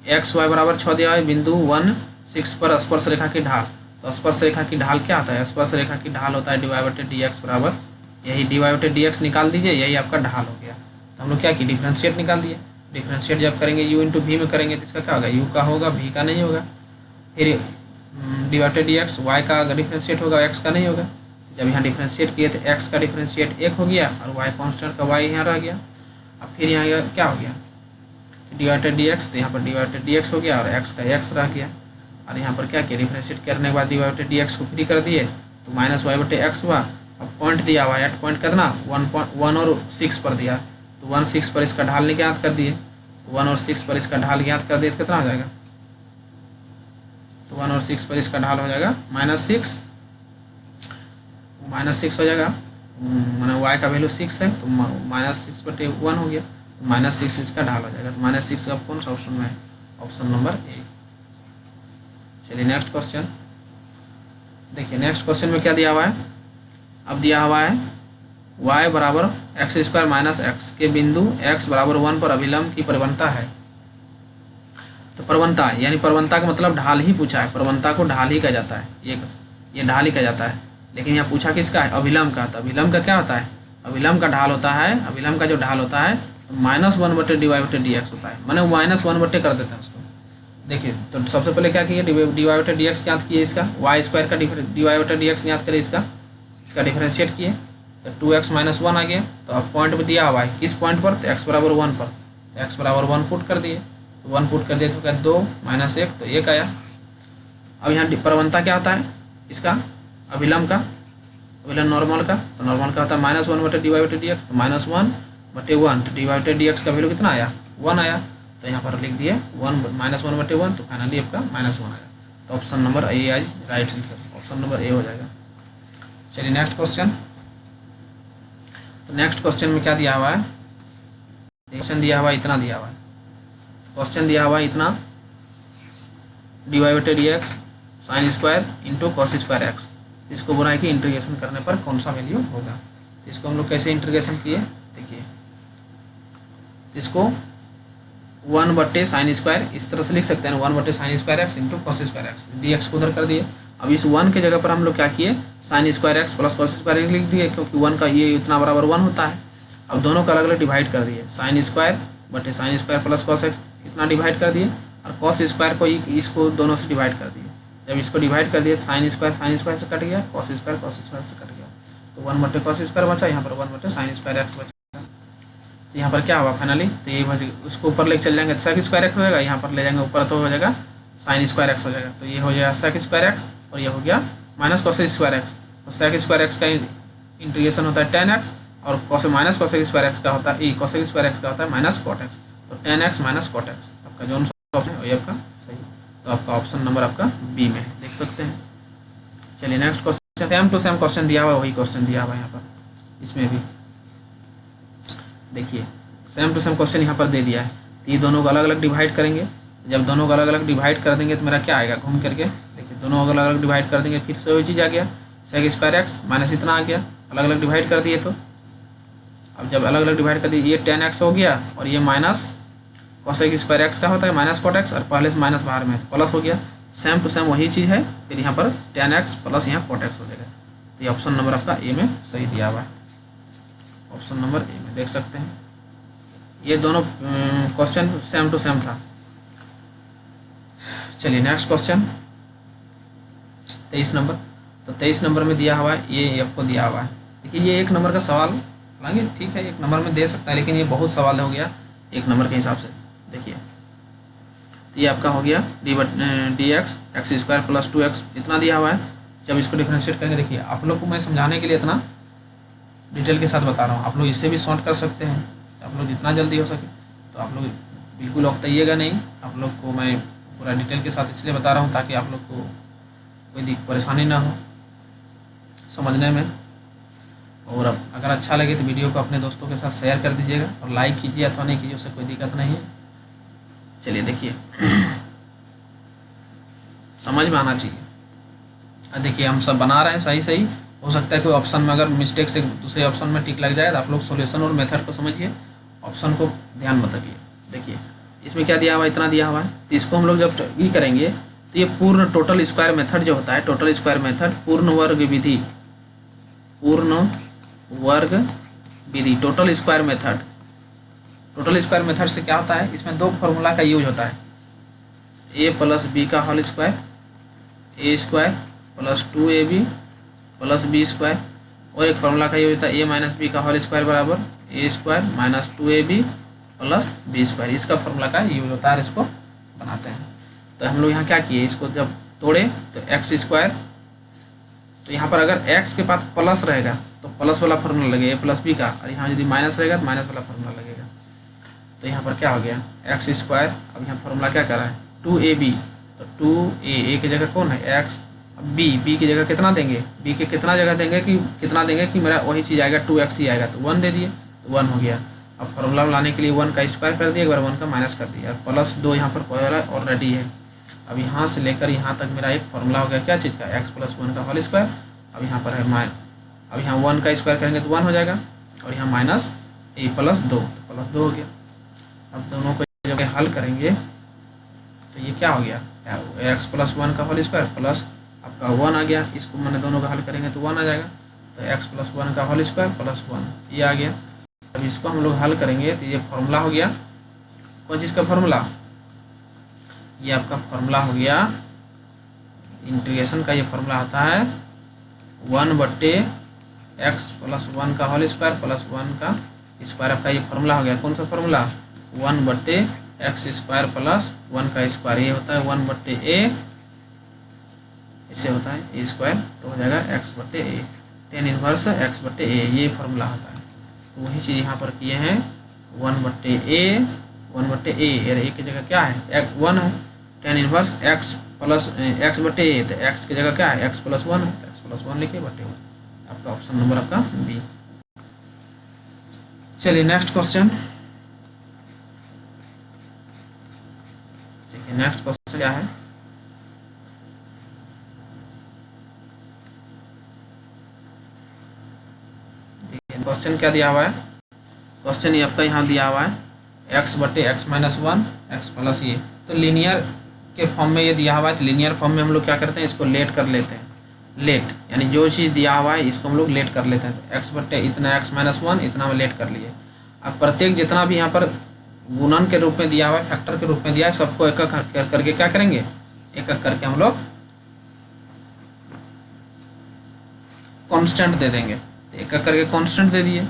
एक्स वाई बराबर 6 दिया है, बिंदु 1 6 पर स्पर्श रेखा की ढाल, तो स्पर्श रेखा की ढाल क्या होता है, स्पर्श रेखा की ढाल होता है डी वाई बटे डी एक्स बराबर, यही डी वाई बटे डी एक्स निकाल दीजिए, यही आपका ढाल हो गया। तो हम लोग क्या किए डिफरेंशिएट निकाल दिए, डिफरेंशिएट जब करेंगे यू इंटू वी में करेंगे तो इसका क्या होगा यू का होगा वी का नहीं होगा, फिर डी वाई बटे डी एक्स वाई का डिफरेंशिएट होगा एक्स का नहीं होगा, जब यहाँ डिफरेंशिएट किए तो एक्स का डिफरेंशिएट 1 हो गया और वाई कांस्टेंट का वाई यहाँ रह गया। अब फिर यहाँ क्या हो गया डी वाई बटे डी एक्स, तो यहाँ पर डी वाई बटे डी एक्स हो गया और एक्स का एक्स रह गया, और यहाँ पर क्या किया, डिफ्रेंशिएट करने के बाद dy बटे dx को फ्री कर दिए तो माइनस वाई बटे एक्स हुआ। अब पॉइंट दिया हुआ है, एट पॉइंट कितना 1 और 6 पर दिया, तो 1 6 पर इसका ढाल ज्ञात कर दिए, तो 1 और 6 पर इसका ढाल ज्ञात कर दिए तो कितना हो जाएगा, तो 1 और 6 पर इसका ढाल हो जाएगा -6 हो जाएगा, मैंने y का वैल्यू 6 है तो -6 बटे 1 हो गया, तो -6 इसका ढाल हो जाएगा, तो -6 का कौन सा ऑप्शन में है, ऑप्शन नंबर ए। चलिए नेक्स्ट क्वेश्चन देखिए, नेक्स्ट क्वेश्चन में क्या दिया हुआ है, अब दिया हुआ है y बराबर x² माइनस एक्स के बिंदु x बराबर 1 पर अभिलंब की प्रवणता है। तो प्रवणता यानी प्रवणता का मतलब ढाल ही पूछा है, प्रवणता को ढाल ही कहा जाता है, ये ढाल ही कहा जाता है, लेकिन यहाँ पूछा किसका है, अभिलंब का। तो अभिलंब का क्या होता है, अभिलंब का ढाल होता है, अभिलंब का जो ढाल होता है तो -1 बटे dy बटे dx होता है, मैंने -1 बटे कर देते हैं उसको। देखिए तो सबसे पहले क्या किए, dy बटे dx ज्ञात किए, इसका y² का dy बटे dx ज्ञात करें, इसका डिफरेंशिएट किए तो 2x - 1 आ गया। तो अब पॉइंट पर दिया हुआ है किस पॉइंट पर, तो x बराबर 1 पर, तो x बराबर 1 पुट कर दिए, तो 1 पुट कर दिए तो क्या 2 - 1 तो 1 आया। अब यहाँ प्रवणता क्या होता है इसका, अभिलंब का, अभिलंब नॉर्मल का, तो नॉर्मल का होता है -1 बटे dy बटे dx, तो -1 बटे 1, तो dy बटे dx का वैल्यू कितना आया 1 आया, तो यहाँ पर लिख दिए 1 -1 बटे 1, तो फाइनली आपका -1 आया। तो ऑप्शन नंबर ए आज right answer, option number A हो जाएगा। चलिए नेक्स्ट क्वेश्चन, तो नेक्स्ट क्वेश्चन में क्या दिया हुआ है, क्वेश्चन दिया हुआ है इतना दिया हुआ है, क्वेश्चन दिया हुआ है इतना dy बटे dx sin² into cos² x, इसको बोला है कि इंटीग्रेशन करने पर कौन सा वैल्यू होगा। इसको हम लोग कैसे इंटीग्रेशन किए, देखिए इसको 1 बटे sin² इस तरह से लिख सकते हैं, 1 बटे sin² x into cos² x, dx को उधर कर दिए। अब इस 1 के जगह पर हम लोग क्या किए, sin² x plus cos² x लिख दिए, क्योंकि 1 का ये इतना बराबर 1 होता है। अब दोनों का अलग अलग डिवाइड कर दिए, sin² बटे sin² प्लस cos x इतना डिवाइड कर दिए, और cos² को इसको दोनों से डिवाइड कर दिए। जब इसको डिवाइड कर दिए तो sin² से कट गया, cos² से कट गया, तो 1 बटे cos² बचा, यहाँ पर 1 बटे sin² x बचा। तो यहाँ पर क्या होगा फाइनली, तो ये उसको ऊपर लेके चल जाएंगे तो sec² x हो जाएगा, यहाँ पर ले जाएंगे ऊपर तो हो जाएगा sin² x हो जाएगा, तो ये हो जाएगा sec² x और ये हो गया माइनस cos² x। तो sec² x का इंटीग्रेशन होता है tan x, और माइनस cos² x का होता है cos² x का होता है माइनस cot x, तो tan x minus cot x आपका जो ऑप्शन है ये आपका सही, तो आपका ऑप्शन नंबर आपका बी में है, देख सकते हैं। चलिए next question, same to same question दिया हुआ है, वही क्वेश्चन दिया हुआ है यहाँ पर, इसमें भी देखिए सेम टू सेम क्वेश्चन यहाँ पर दे दिया है। तो ये दोनों को अलग अलग डिवाइड करेंगे, जब दोनों को अलग अलग डिवाइड कर देंगे तो मेरा क्या आएगा, घूम करके देखिए दोनों को अलग अलग डिवाइड कर देंगे, फिर से वही चीज़ आ गया sec² x माइनस इतना आ गया, अलग अलग डिवाइड कर दिए। तो अब जब अलग अलग डिवाइड कर दिए, ये tan x हो गया और ये माइनस cos² x का होता है माइनस cot x, और पहले से माइनस बाहर में तो प्लस हो गया, सेम टू सेम वही चीज़ है, फिर यहाँ पर tan x प्लस यहाँ cot x हो जाएगा। तो ये ऑप्शन नंबर आपका ए में सही दिया हुआ है, ऑप्शन नंबर ए में देख सकते हैं। ये दोनों क्वेश्चन सेम टू सेम था। चलिए नेक्स्ट क्वेश्चन 23 नंबर, तो 23 नंबर में दिया हुआ है, ये आपको दिया हुआ है। देखिए ये 1 नंबर का सवाल, हालांकि ठीक है 1 नंबर में दे सकता है, लेकिन ये बहुत सवाल हो गया 1 नंबर के हिसाब से। देखिए तो ये आपका हो गया dx x² प्लस 2x इतना दिया हुआ है। जब इसको डिफरेंशिएट करेंगे, देखिए आप लोग को मैं समझाने के लिए इतना डिटेल के साथ बता रहा हूँ, आप लोग इससे भी सॉर्ट कर सकते हैं, तो आप लोग जितना जल्दी हो सके तो आप लोग बिल्कुल उकताइएगा नहीं, आप लोग को मैं पूरा डिटेल के साथ इसलिए बता रहा हूँ ताकि आप लोग को कोई परेशानी ना हो समझने में। और अब अगर अच्छा लगे तो वीडियो को अपने दोस्तों के साथ शेयर कर दीजिएगा और लाइक कीजिए अथवा नहीं कीजिए, उससे कोई दिक्कत नहीं है। चलिए देखिए समझ में आना चाहिए। देखिए हम सब बना रहे हैं सही सही, हो सकता है कोई ऑप्शन में अगर मिस्टेक से दूसरे ऑप्शन में टिक लग जाए तो आप लोग सॉल्यूशन और मेथड को समझिए, ऑप्शन को ध्यान मत रखिए। देखिए इसमें क्या दिया हुआ है, इतना दिया हुआ है, तो इसको हम लोग जब भी करेंगे तो ये पूर्ण टोटल स्क्वायर मेथड जो होता है, टोटल स्क्वायर मेथड पूर्ण वर्ग विधि, पूर्ण वर्ग विधि total square method. Total square method से क्या होता है, इसमें 2 फॉर्मूला का यूज होता है, a प्लस बी का whole square, a² plus 2ab plus b², और एक फॉर्मूला का यूज होता है a माइनस बी का होल स्क्वायर बराबर a² minus 2ab plus b²। इसका फॉर्मूला का यूज होता है, इसको बनाते हैं। तो हम लोग यहाँ क्या किए, इसको जब तोड़े तो एक्स स्क्वायर, तो यहाँ पर अगर एक्स के पास प्लस रहेगा तो प्लस वाला फार्मूला लगेगा ए प्लस बी का, और यहाँ यदि माइनस रहेगा तो माइनस वाला फार्मूला लगेगा। तो यहाँ पर क्या हो गया एक्स स्क्वायर, अब यहाँ फार्मूला क्या कर रहा है 2ab, तो 2a की जगह कौन है एक्स, बी की जगह कितना देंगे, बी के कितना जगह देंगे कि कितना देंगे कि मेरा वही चीज़ आएगा 2x ही आएगा, तो 1 दे दिए तो 1 हो गया। अब फार्मूला लाने के लिए 1 का स्क्वायर कर दिया, एक बार 1 का माइनस कर दिया, प्लस 2 यहाँ पर पहला ऑलरेडी है। अब यहाँ से लेकर यहाँ तक मेरा एक फार्मूला हो गया क्या चीज़ का, x + 1 का होल स्क्वायर। अब यहाँ पर है अब यहाँ 1 का स्क्वायर करेंगे तो 1 हो जाएगा, और यहाँ माइनस a + 2 तो +2 हो गया। अब दोनों को जब हल करेंगे तो ये क्या हो गया x + 1 का होल स्क्वायर प्लस आपका 1 आ गया, इसको मैंने दोनों का हल करेंगे तो 1 आ जाएगा, तो x + 1 का होल स्क्वायर प्लस 1 ये आ गया। अब इसको हम लोग हल करेंगे तो ये फार्मूला हो गया, कौन चीज़ का फार्मूला, ये आपका फार्मूला हो गया इंटीग्रेशन का, ये फार्मूला आता है 1/x + 1 का होल स्क्वायर प्लस 1 का स्क्वायर, आपका ये फार्मूला हो गया। कौन सा फार्मूला 1/x² प्लस 1 का स्क्वायर, ये होता है 1/a, इसे होता है a², तो हो जाएगा x/a, tan इनवर्स x/a, ये फार्मूला होता है। तो वही चीज़ यहाँ पर किए हैं 1/a, 1/a, a की जगह क्या है 1 है, tan इनवर्स x + x/a, तो x की जगह क्या है x + 1 है, तो x + 1 लिखिए बटे 1, आपका ऑप्शन नंबर आपका बी। चलिए नेक्स्ट क्वेश्चन, देखिए नेक्स्ट क्वेश्चन क्या है, क्वेश्चन क्या दिया हुआ है, क्वेश्चन ये आपका यहाँ दिया हुआ है x/x - 1 x प्लस ये, तो लीनियर के फॉर्म में ये दिया हुआ है, तो लीनियर फॉर्म में हम लोग क्या करते हैं इसको लेट कर लेते हैं, लेट यानी जो चीज़ दिया हुआ है इसको हम लोग लेट कर लेते हैं, तो x/इतना x - 1 इतना में लेट कर लिए। अब प्रत्येक जितना भी यहाँ पर गुणन के रूप में दिया हुआ है, फैक्टर के रूप में दिया है, सबको एक एक करके क्या करेंगे, एक एक करके हम लोग कांस्टेंट दे देंगे, तो एक एक करके कांस्टेंट दे दिए,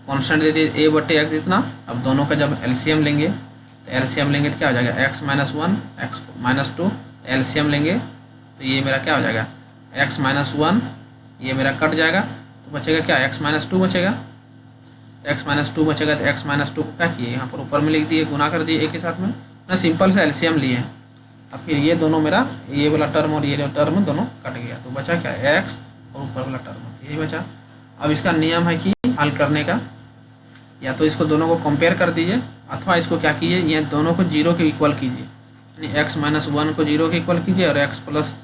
कांस्टेंट दे दिए a/x इतना। अब दोनों का जब एलसीएम लेंगे तो एलसीएम लेंगे तो क्या हो जाएगा x - 1 x - 2, एलसीएम लेंगे तो ये मेरा क्या हो जाएगा x - 1, ये मेरा कट जाएगा तो बचेगा क्या x - 2 बचेगा, तो x - 2 बचेगा, तो x - 2 को क्या किए यहाँ पर ऊपर में लिख दिए, गुना कर दिए एक के साथ में ना, सिंपल से एलसीएम लिए हैं। अब फिर ये दोनों मेरा ये वाला टर्म और ये टर्म दोनों कट गया, तो बचा क्या x और ऊपर वाला टर्म, यही बचा। अब इसका नियम है कि हल करने का, या तो इसको दोनों को कंपेयर कर दीजिए, अथवा इसको क्या कीजिए ये दोनों को 0 के इक्वल कीजिए, यानी x - 1 को 0 के इक्वल कीजिए और x +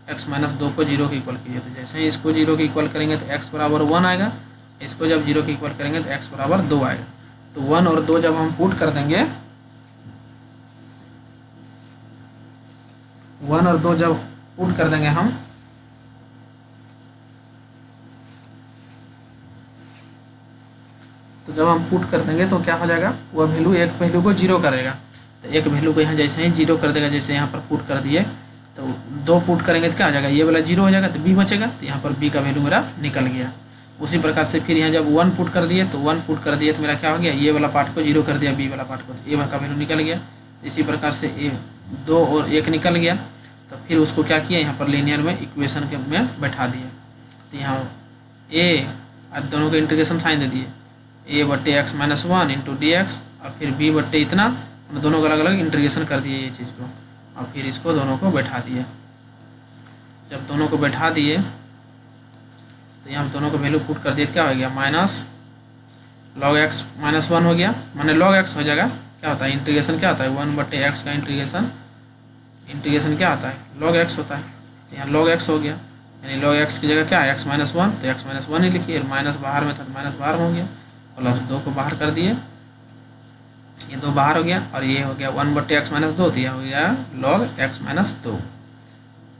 x - 2 को 0 के इक्वल कीजिए। तो जैसे ही इसको 0 के इक्वल करेंगे तो x = 1 आएगा, इसको जब 0 के इक्वल करेंगे तो x = 2 आएगा। तो 1 और 2 जब हम पुट कर देंगे, 1 और 2 जब पुट कर देंगे हम, तो जब हम पुट कर देंगे तो क्या हो जाएगा, वह वैल्यू एक वैल्यू को 0 करेगा, तो एक वैल्यू को यहाँ जैसे ही 0 कर देगा, जैसे यहाँ पर पुट कर दिए तो 2 पुट करेंगे तो क्या हो जाएगा, ये वाला 0 हो जाएगा तो b बचेगा, तो यहाँ पर b का वैल्यू मेरा निकल गया। उसी प्रकार से फिर यहाँ जब 1 पुट कर दिए तो 1 पुट कर दिए तो मेरा क्या हो गया, ये वाला पार्ट को 0 कर दिया, b वाला पार्ट को, तो a का वैल्यू निकल गया। इसी प्रकार से 2 और 1 निकल गया, तो फिर उसको क्या किया यहाँ पर लीनियर में इक्वेशन के में बैठा दिया, तो यहाँ a दोनों के इंटीग्रेशन साइन दे दिए, a/x - 1 × dx, और फिर b/ इतना, दोनों का अलग अलग इंटीग्रेशन कर दिए ये चीज़ को, और फिर इसको दोनों को बैठा दिए। जब दोनों को बैठा दिए तो यहाँ दोनों को वैल्यू पुट कर दिए तो क्या हो गया, -log x - 1 हो गया, माने log x हो जाएगा। क्या होता है इंटीग्रेशन, क्या होता है 1/x का इंटीग्रेशन क्या होता है log x होता है, तो यहाँ log x हो गया, यानी log x की जगह क्या है x - 1, तो x - 1 ही लिखिए, माइनस बाहर में था तो माइनस बाहर में हो गया, प्लस 2 को बाहर कर दिए, ये 2 बाहर हो गया, और ये हो गया 1/x - 2, तो यह हो गया log x - 2।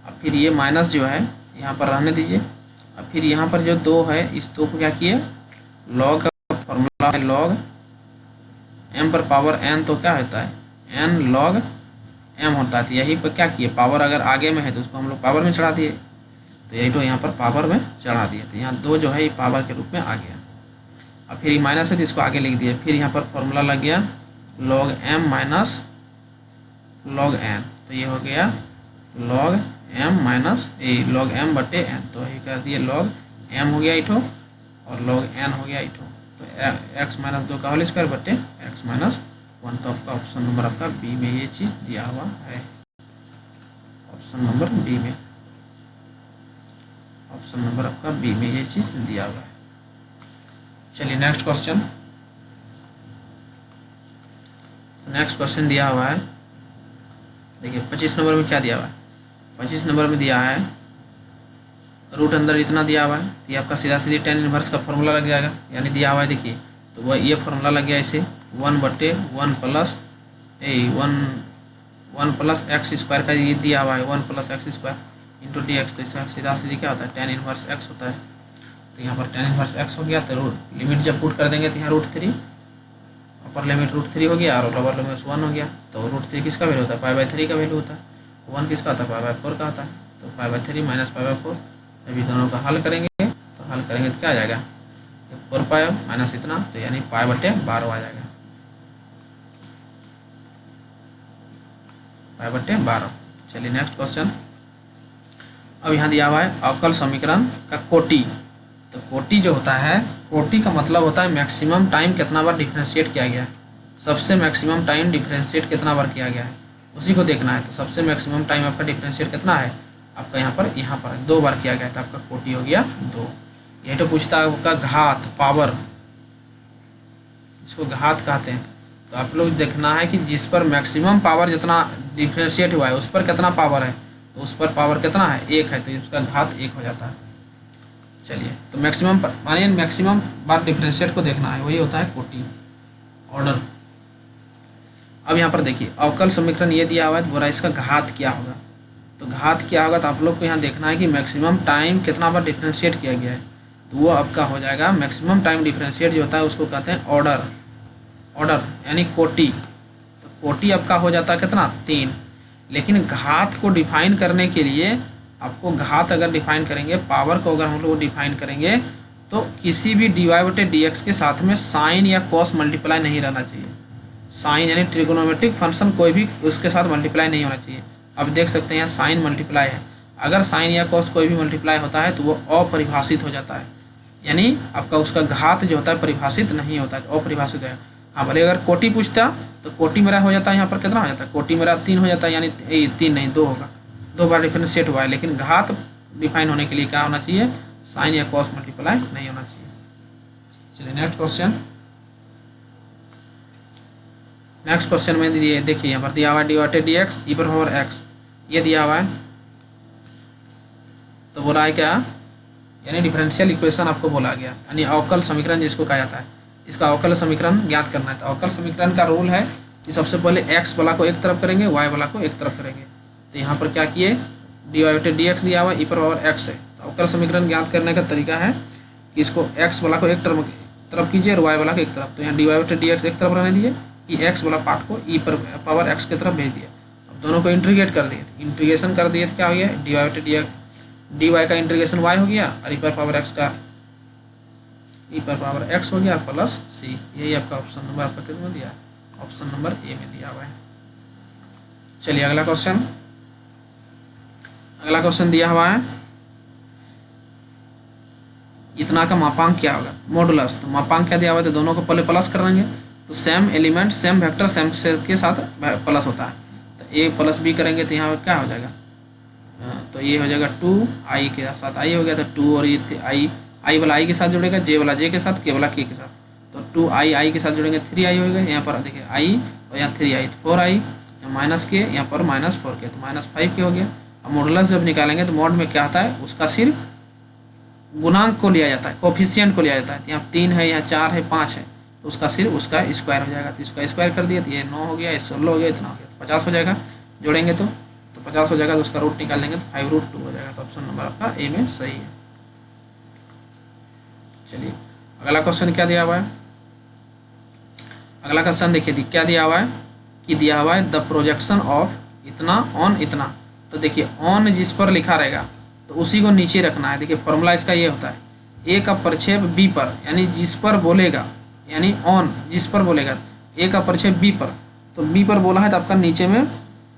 अब फिर ये माइनस जो है यहाँ पर रहने दीजिए, अब फिर यहाँ पर जो 2 है इस 2 को क्या किए, log का फॉर्मूला है log m पर पावर n, तो क्या होता है n log m होता है, तो यही पर क्या किए, पावर अगर आगे में है तो उसको हम लोग पावर में चढ़ा दिए, तो यही तो यहाँ पर पावर में चढ़ा दिए, तो यहाँ 2 जो है ये पावर के रूप में आ गया। अब फिर ये माइनस है तो इसको आगे लिख दिए, फिर यहाँ पर फॉर्मूला लग गया log m - log n, तो ये हो गया log m minus log m बटे n, तो ये कर दिए log m हो गया इठो और log n हो गया इठो, तो x माइनस 2 का होल स्क्वायर बटे x माइनस 1। तो आपका ऑप्शन नंबर आपका बी में ये चीज़ दिया हुआ है, ऑप्शन नंबर बी में, ऑप्शन नंबर आपका बी में ये चीज़ दिया हुआ है। चलिए नेक्स्ट क्वेश्चन, नेक्स्ट क्वेश्चन दिया हुआ है, देखिए 25 नंबर में क्या दिया हुआ है। 25 नंबर में दिया है रूट अंदर इतना दिया हुआ है, तो ये आपका सीधा सीधी tan इनवर्स का फॉर्मूला लग जाएगा, यानी दिया हुआ है देखिए, तो वह ये फॉर्मूला लग गया इसे 1 बटे 1 प्लस 1 प्लस एक्स स्क्वायर का ये दिया हुआ है 1 plus x square into D x, तो इसका सीधा सीधी क्या होता है tan इनवर्स एक्स होता है। तो यहाँ पर tan इनवर्स एक्स हो गया, तो रूट लिमिट जब पुट कर देंगे तो यहाँ √3, अपर लिमिट √3 हो गया और लोअर लिमिट 1 हो गया, तो √3 किसका वैल्यू होता है π/3 का वैल्यू होता है, 1 किसका होता है π/4 का होता है, तो π/3 माइनस π/4। अभी दोनों का हल करेंगे, तो हल करेंगे तो क्या आ जाएगा 4π माइनस इतना, तो यानी π/12 आ जाएगा, π/12। चलिए नेक्स्ट क्वेश्चन, अब यहाँ दिया हुआ है अवकल समीकरण का कोटि। तो कोटि जो होता है, कोटि का मतलब होता है मैक्सिमम टाइम कितना बार डिफरेंशिएट किया गया है, सबसे मैक्सिमम टाइम डिफरेंशिएट कितना बार किया गया है उसी को देखना है। तो सबसे मैक्सिमम टाइम आपका डिफरेंशिएट कितना है आपका यहाँ पर 2 बार किया गया है, तो आपका कोटि हो गया 2। यही तो पूछता है आपका घात पावर, इसको घात कहते हैं। तो आप लोग देखना है कि जिस पर मैक्सिमम पावर जितना डिफरेंशिएट हुआ है उस पर कितना पावर है, तो उस पर पावर कितना है 1 है, तो उसका घात 1 हो जाता है। चलिए तो मैक्सिमम मानिए मैक्सिमम बार डिफरेंशिएट को देखना है, वही होता है कोटि ऑर्डर। अब यहाँ पर देखिए अवकल समीकरण ये दिया हुआ है, बोला इसका घात क्या होगा, तो घात क्या होगा, तो आप लोग को यहाँ देखना है कि मैक्सिमम टाइम कितना बार डिफरेंशिएट किया गया है, तो वो आपका हो जाएगा मैक्सिमम टाइम डिफरेंशिएट जो होता है उसको कहते हैं ऑर्डर, ऑर्डर यानी कोटि। तो कोटि आपका हो जाता है कितना 3। लेकिन घात को डिफाइन करने के लिए आपको घात अगर डिफाइन करेंगे, पावर को अगर हम लोग डिफाइन करेंगे, तो किसी भी dy/dx के साथ में साइन या कॉस मल्टीप्लाई नहीं रहना चाहिए। साइन यानी ट्रिगोनोमेट्रिक फंक्शन कोई भी उसके साथ मल्टीप्लाई नहीं होना चाहिए। अब देख सकते हैं यहाँ साइन मल्टीप्लाई है, अगर साइन या कॉस कोई भी मल्टीप्लाई होता है तो वो अपरिभाषित हो जाता है, यानी आपका उसका घात जो होता है परिभाषित नहीं होता है, तो अपरिभाषित है। हाँ भले अगर कोटि पूछता तो कोटि मेरा हो जाता है यहाँ पर कितना हो जाता है, कोटि मेरा 3 हो जाता है, यानी 3 नहीं 2 होगा, 2 बार डिफरेंशिएट हुआ है। लेकिन घात डिफाइन होने के लिए क्या होना चाहिए, साइन या कॉस मल्टीप्लाई नहीं होना चाहिए। चलिए नेक्स्ट क्वेश्चन, नेक्स्ट क्वेश्चन में दिए देखिए यहाँ पर दिया हुआ है dy/dx e⁻x ये दिया हुआ है, तो बोला है क्या, यानी डिफरेंशियल इक्वेशन आपको बोला गया, यानी अवकल समीकरण जिसको कहा जाता है, इसका अवकल समीकरण ज्ञात करना है। तो अवकल समीकरण का रूल है कि सबसे पहले x वाला को एक तरफ करेंगे, y वाला को एक तरफ करेंगे। तो यहाँ पर क्या किए dy/dx दिया हुआ e⁻x है, तो अवकल समीकरण ज्ञात करने का तरीका है कि इसको x वाला को एक तरफ कीजिए और y वाला को एक तरफ। तो यहाँ dy/dx एक तरफ रहने दिए, x वाला पार्ट को e⁻x की तरफ भेज दिया। अब दोनों को इंटीग्रेट कर दिए, इंटीग्रेशन कर दिए तो क्या हो गया dy/dx, dy का इंटीग्रेशन y हो गया और e⁻x का e⁻x हो गया प्लस c। यही आपका ऑप्शन नंबर आपका किस में दिया, ऑप्शन नंबर ए में दिया हुआ है। चलिए अगला क्वेश्चन, अगला क्वेश्चन दिया हुआ है इतना का मापांक क्या होगा, मॉडुलस। तो मापांक क्या दिया हुआ है, तो दोनों को पहले प्लस कर देंगे, तो same element same vector same के साथ प्लस होता है। तो a + b करेंगे तो यहाँ पर क्या हो जाएगा, तो ये हो जाएगा 2i के साथ i हो गया, तो 2 और ये i वाला i के साथ जुड़ेगा, j वाला j के साथ, k वाला k के साथ, तो 2i के साथ जुड़ेंगे 3i होगा। यहाँ पर देखिए i और यहाँ 3i, तो 4i माइनस के, यहाँ पर -4k, तो -5k हो गया। अब मॉडुलस जब निकालेंगे तो मॉड में क्या आता है, उसका सिर्फ गुणांक को लिया जाता है, कोफिशिएंट को लिया जाता है। तो यहाँ 3 है, यहाँ 4 है, 5 है, तो उसका सिर्फ उसका स्क्वायर हो जाएगा। तो इसका स्क्वायर कर दिया तो ये 9 हो गया, ये 16 हो गया, इतना हो गया, तो 50 हो जाएगा। जोड़ेंगे तो 50 हो जाएगा, तो उसका रूट निकाल लेंगे तो 5√2 हो जाएगा। तो ऑप्शन नंबर आपका ए में सही है। चलिए अगला क्वेश्चन क्या दिया हुआ है, अगला क्वेश्चन देखिए क्या दिया हुआ है कि दिया हुआ है द प्रोजेक्शन ऑफ इतना ऑन इतना। तो देखिए ऑन जिस पर लिखा रहेगा तो उसी को नीचे रखना है। देखिए फॉर्मूला इसका ये होता है, ए का प्रक्षेप बी पर, यानी जिस पर बोलेगा, यानी ऑन जिस पर बोलेगा, ए का प्रक्षेप बी पर, तो बी पर बोला है तो आपका नीचे में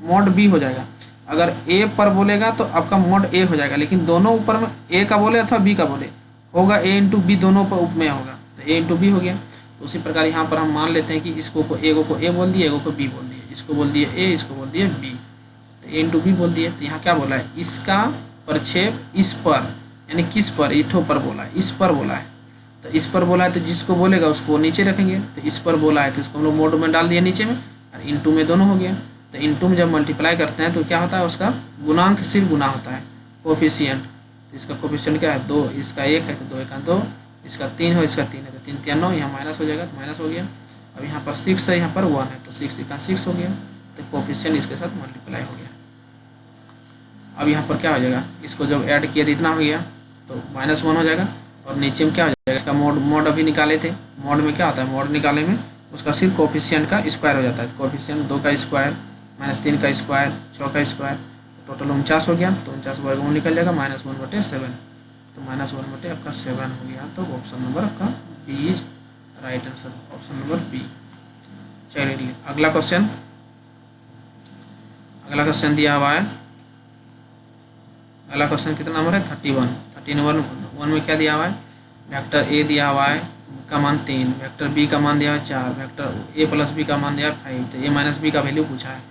मॉड बी हो जाएगा। अगर ए पर बोलेगा तो आपका मॉड ए हो जाएगा, लेकिन दोनों ऊपर में ए का बोले अथवा बी का बोले होगा, ए इंटू बी दोनों पर में होगा, तो ए इंटू बी हो गया। तो उसी प्रकार यहाँ पर हम मान लेते हैं कि इसको एगो को ए बोल दिए, एगो को बी बोल दिए, इसको बोल दिए ए, इसको बोल दिए बी, तो ए इंटू बी बोल दिए। तो यहाँ क्या बोला है, इसका प्रक्षेप इस पर, यानी किस पर, इठो पर बोला है, इस पर बोला है। तो इस पर बोला है तो जिसको बोलेगा उसको नीचे रखेंगे, तो इस पर बोला है तो इसको हम लोग मोड में डाल दिए नीचे में, और इंटू में दोनों हो गया। तो इंटू में जब मल्टीप्लाई करते हैं तो क्या होता है, उसका गुणांक सिर्फ गुना होता है, कोफिशिएंट। तो इसका कोफिशिएंट क्या है 2, इसका 1 है तो 2 1 2, इसका 3 है, इसका 3 है तो 3 3 9, यहाँ माइनस हो जाएगा तो माइनस हो गया। अब यहाँ पर 6 है, यहाँ पर 1 है तो 6 का 6 हो गया, तो कोफिशिएंट इसके साथ मल्टीप्लाई हो गया। अब यहाँ पर क्या हो जाएगा, इसको जब ऐड किया तो इतना हो गया, तो -1 हो जाएगा। और नीचे में क्या हो जाएगा, इसका मोड अभी निकाले थे, मोड में क्या होता है, मोड निकाले में उसका सिर्फ कोफिशिएंट का स्क्वायर हो जाता है। कोफिशिएंट 2 का स्क्वायर -3 का स्क्वायर 6 का स्क्वायर, तो टोटल 49 हो गया। तो 49 वर्गमूल निकल जाएगा -1/7, तो -1/, आपका 7 हो गया। तो ऑप्शन नंबर आपका b is right answer, option number b. चलिए अगला क्वेश्चन, अगला क्वेश्चन दिया हुआ है, अगला क्वेश्चन कितना नंबर है 31। 31 में क्या दिया हुआ है, वेक्टर ए दिया हुआ है का मान 3, वेक्टर बी का मान दिया हुआ है 4, वेक्टर ए प्लस बी का मान दिया है 5, तो ए माइनस बी का वैल्यू पूछा है।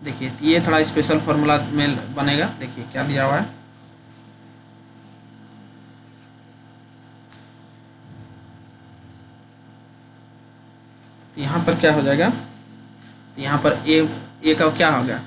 देखिए तो ये थोड़ा स्पेशल फार्मूला में बनेगा। देखिए क्या दिया हुआ है, तो यहाँ पर क्या हो जाएगा, तो यहाँ पर ए का क्या हो गया,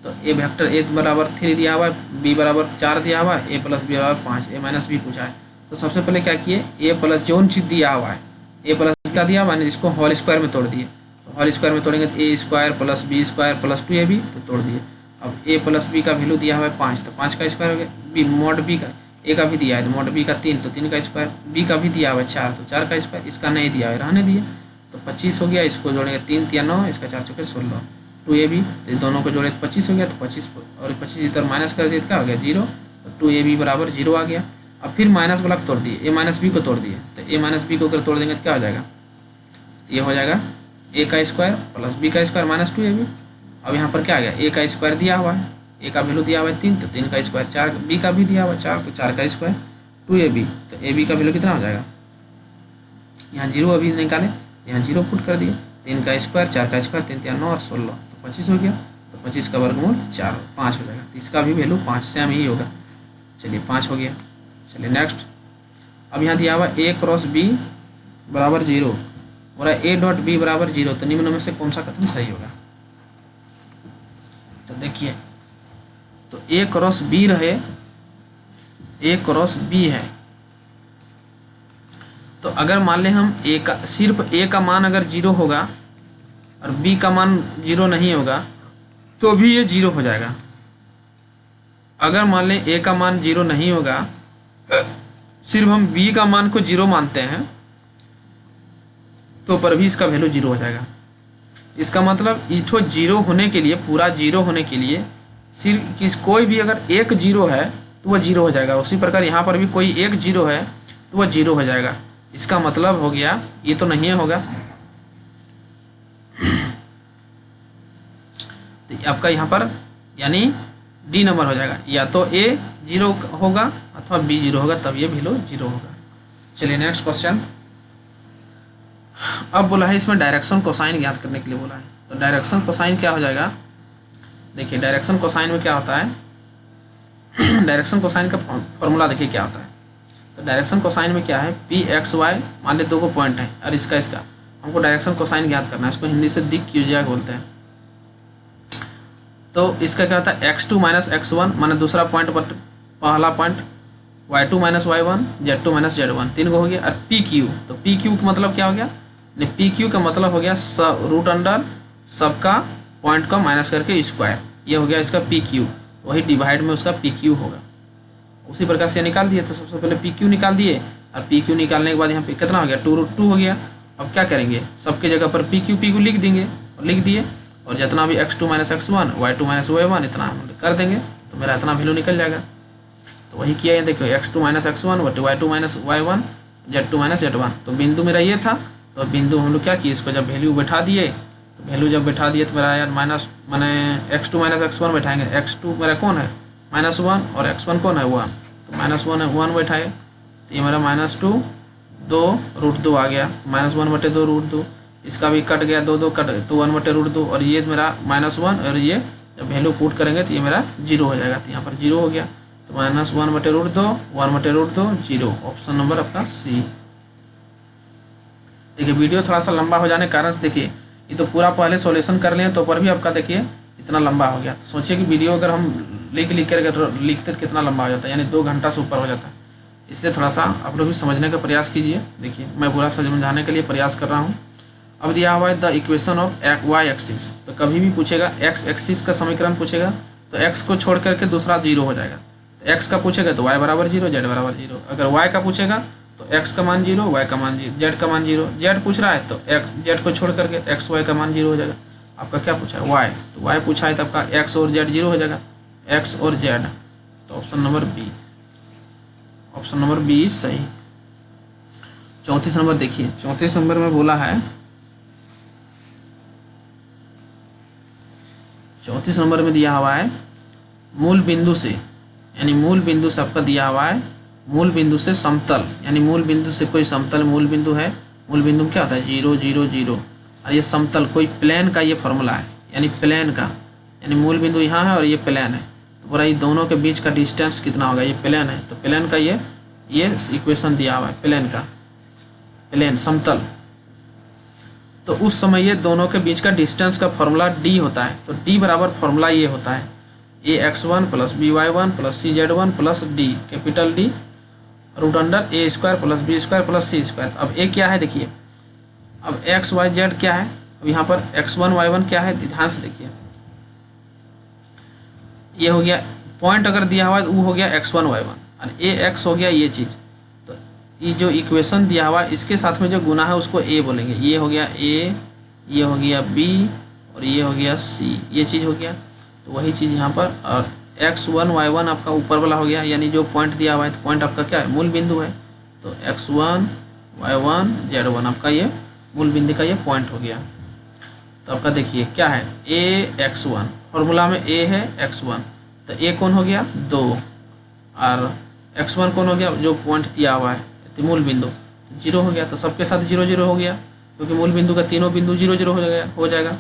तो ए वेक्टर ए बराबर 3 दिया हुआ है, बी बराबर 4 दिया हुआ है, ए प्लस बी बराबर 5, ए माइनस बी पूछा है। तो सबसे पहले क्या किए, ए प्लस जो चीज़ दिया हुआ है, ए प्लस का दिया हुआ है, इसको होल स्क्वायर में तोड़ दिए। तो होल स्क्वायर में तोड़ेंगे तो a square plus b square plus 2ab, तो तोड़ दिए। अब ए प्लस बी का वैल्यू दिया हुआ है 5, तो 5 का स्क्वायर हो गया। बी मोड बी का ए का भी दिया है, तो मोड बी का 3, तो 3 का स्क्वायर। बी का भी दिया हुआ है 4, तो 4 का स्क्वायर। इसका नहीं दिया है, रहने दिए, तो 25 हो गया। इसको जोड़ेंगे 3 3 9, इसका 4 चौके 16, 2ab, तो दोनों को जोड़े तो 25 हो गया। तो 25 और 25 इधर माइनस कर दिए तो क्या हो गया 0, तो 2ab बराबर 0 आ गया। अब फिर माइनस वाला को तोड़ दिए, ए माइनस बी को तोड़ दिए, तो ए माइनस बी को अगर तोड़ देंगे तो क्या हो जाएगा, तो ये हो जाएगा ए का स्क्वायर प्लस बी का स्क्वायर माइनस 2ab। अब यहाँ पर क्या आ गया, ए का स्क्वायर दिया हुआ है, ए का वैल्यू दिया हुआ है 3, तो 3 का स्क्वायर 4, बी का भी दिया हुआ है 4, तो 4 का स्क्वायर 2ab, तो ए बी का वैल्यू कितना हो जाएगा, यहाँ 0 अभी निकाले, यहाँ 0 पुट कर दिए, 3 का स्क्वायर 4 का स्क्वायर 3 3 9 और 16, तो 25 हो गया। तो 25 का वर्गमूल 5 हो जाएगा, तो इसका भी वैल्यू 5 सेम ही होगा। चलिए 5 हो गया। चलिए नेक्स्ट, अब यहाँ दिया हुआ ए क्रॉस बी बराबर 0 और ए डॉट बी बराबर 0, तो निम्न में से कौन सा कथन सही होगा। तो देखिए, तो ए क्रॉस बी रहे, ए क्रॉस बी है, तो अगर मान लें हम ए का सिर्फ ए का मान अगर 0 होगा और बी का मान 0 नहीं होगा तो भी ये 0 हो जाएगा। अगर मान लें ए का मान 0 नहीं होगा, सिर्फ हम बी का मान को 0 मानते हैं, तो पर भी इसका वैल्यू 0 हो जाएगा। इसका मतलब इठो 0 होने के लिए, पूरा 0 होने के लिए सिर्फ कोई भी अगर एक 0 है तो वह 0 हो जाएगा। उसी प्रकार यहाँ पर भी कोई एक 0 है तो वह 0 हो जाएगा। इसका मतलब हो गया, ये तो नहीं होगा, तो आपका यहाँ पर यानी डी नंबर हो जाएगा, या तो ए 0 होगा अथवा बी 0 होगा, तब ये वैल्यू 0 होगा। चलिए नेक्स्ट क्वेश्चन। अब बोला है इसमें डायरेक्शन कोसाइन ज्ञात करने के लिए बोला है, तो डायरेक्शन कोसाइन क्या हो जाएगा। देखिए डायरेक्शन कोसाइन में क्या होता है, डायरेक्शन कोसाइन का फॉर्मूला देखिए क्या होता है। तो डायरेक्शन कोसाइन में क्या है, पी एक्स वाई, मान ले 2 को पॉइंट है और इसका हमको डायरेक्शन कोसाइन ज्ञात करना है। इसको हिंदी से दिक क्यूजिया बोलते हैं। तो इसका क्या होता है, x2 माइनस x1 माने दूसरा पॉइंट पर पहला point, y2 minus y1, z2 minus z1, 3 को हो गया। और pq, तो pq का मतलब क्या हो गया, pq का मतलब हो गया रूट अंडर सबका पॉइंट का माइनस करके स्क्वायर, ये हो गया इसका pq। वही डिवाइड में उसका pq होगा। उसी प्रकार से निकाल दिए, तो सबसे पहले pq निकाल दिए और pq निकालने के बाद यहाँ पे कितना हो गया 2√2 हो गया। अब क्या करेंगे, सबके जगह पर pq लिख देंगे और लिख दिए, और जितना भी x2 minus x1, y2 minus y1 इतना हम कर देंगे, तो मेरा इतना वैल्यू निकल जाएगा। तो वही किया है, देखो x2 minus x1, y2 minus y1, z2 minus z1, तो बिंदु मेरा ये था। तो बिंदु हम लोग क्या किए, इसको जब वैल्यू बैठा दिए तो वैल्यू जब बैठा दिए तो मेरा यार माइनस मैंने x2 माइनस x1 बैठाएंगे। x2 मेरा कौन है -1 और x1 कौन है 1, तो -1 है 1 बैठाए तो ये मेरा -2 2√2 आ गया। -1/2√2 इसका भी कट गया, 2 कट तो 1/√2 और ये मेरा -1 और ये जब वैल्यू पुट करेंगे तो ये मेरा 0 हो जाएगा। तो यहाँ पर 0 हो गया तो -1/√2 1/√2 0। ऑप्शन नंबर आपका सी। देखिए वीडियो थोड़ा सा लंबा हो जाने के कारण से देखिए ये तो पूरा पहले सॉल्यूशन कर लें तो पर भी आपका देखिए इतना लंबा हो गया। सोचिए कि वीडियो अगर हम लिखते तो कितना लंबा हो जाता है, यानी 2 घंटा से ऊपर हो जाता है। इसलिए थोड़ा सा आप लोग भी समझने का प्रयास कीजिए। देखिए मैं पूरा समझाने के लिए प्रयास कर रहा हूँ। अब दिया हुआ है the equation of y axis, तो कभी भी पूछेगा x एक्सिस का समीकरण पूछेगा तो x को छोड़ करके दूसरा 0 हो जाएगा। तो x का पूछेगा तो y बराबर 0 z बराबर 0। अगर y का पूछेगा तो x का मान 0 y का मान 0 z का मान 0। z पूछ रहा है तो x z को छोड़ करके तो x y का मान 0 हो जाएगा। आपका क्या पूछा है y, तो y पूछा है तो आपका x और z 0 हो जाएगा, x और z। तो option number b, option number b सही। 34 नंबर देखिए, 34 नंबर में बोला है 34 नंबर में दिया हुआ है मूल बिंदु से, यानी मूल बिंदु से आपका दिया हुआ है मूल बिंदु से समतल, यानी मूल बिंदु से कोई समतल मूल बिंदु है। मूल बिंदु में क्या होता है 0 0 0 और ये समतल कोई प्लेन का ये फॉर्मूला है, यानी प्लेन का, यानी मूल बिंदु यहाँ है और ये प्लेन है तो पूरा ये दोनों के बीच का डिस्टेंस कितना होगा, ये प्लेन है तो प्लेन का ये इक्वेशन दिया हुआ है प्लेन का, प्लेन समतल। तो उस समय ये दोनों के बीच का डिस्टेंस का फॉर्मूला d होता है। तो d बराबर फॉर्मूला ये होता है ax1 + by1 + cz1 + d, capital D √a² + b² + c²। अब a क्या है देखिए, अब x y z क्या है, अब यहाँ पर x1 y1 क्या है ध्यान से देखिए। ये हो गया पॉइंट अगर दिया हुआ है तो वो हो गया x1 y1 और ax हो गया ये चीज़। तो ये जो इक्वेशन दिया हुआ है इसके साथ में जो गुना है उसको a बोलेंगे। ये हो गया a, ये हो गया b और ये हो गया c, ये चीज़ हो गया। तो वही चीज़ यहाँ पर और x1 y1 आपका ऊपर वाला हो गया, यानी जो पॉइंट दिया हुआ है तो पॉइंट आपका क्या है मूल बिंदु है। तो x1 y1 z1 आपका ये मूल बिंदु का ये पॉइंट हो गया। तो आपका देखिए क्या है ax1, फॉर्मूला में a है x1 तो a कौन हो गया 2 और x1 कौन हो गया जो पॉइंट दिया हुआ है तो मूल बिंदु तो 0 हो गया। तो सबके साथ 0 0 हो गया क्योंकि मूल बिंदु का तीनों बिंदु 0 0 हो जाएगा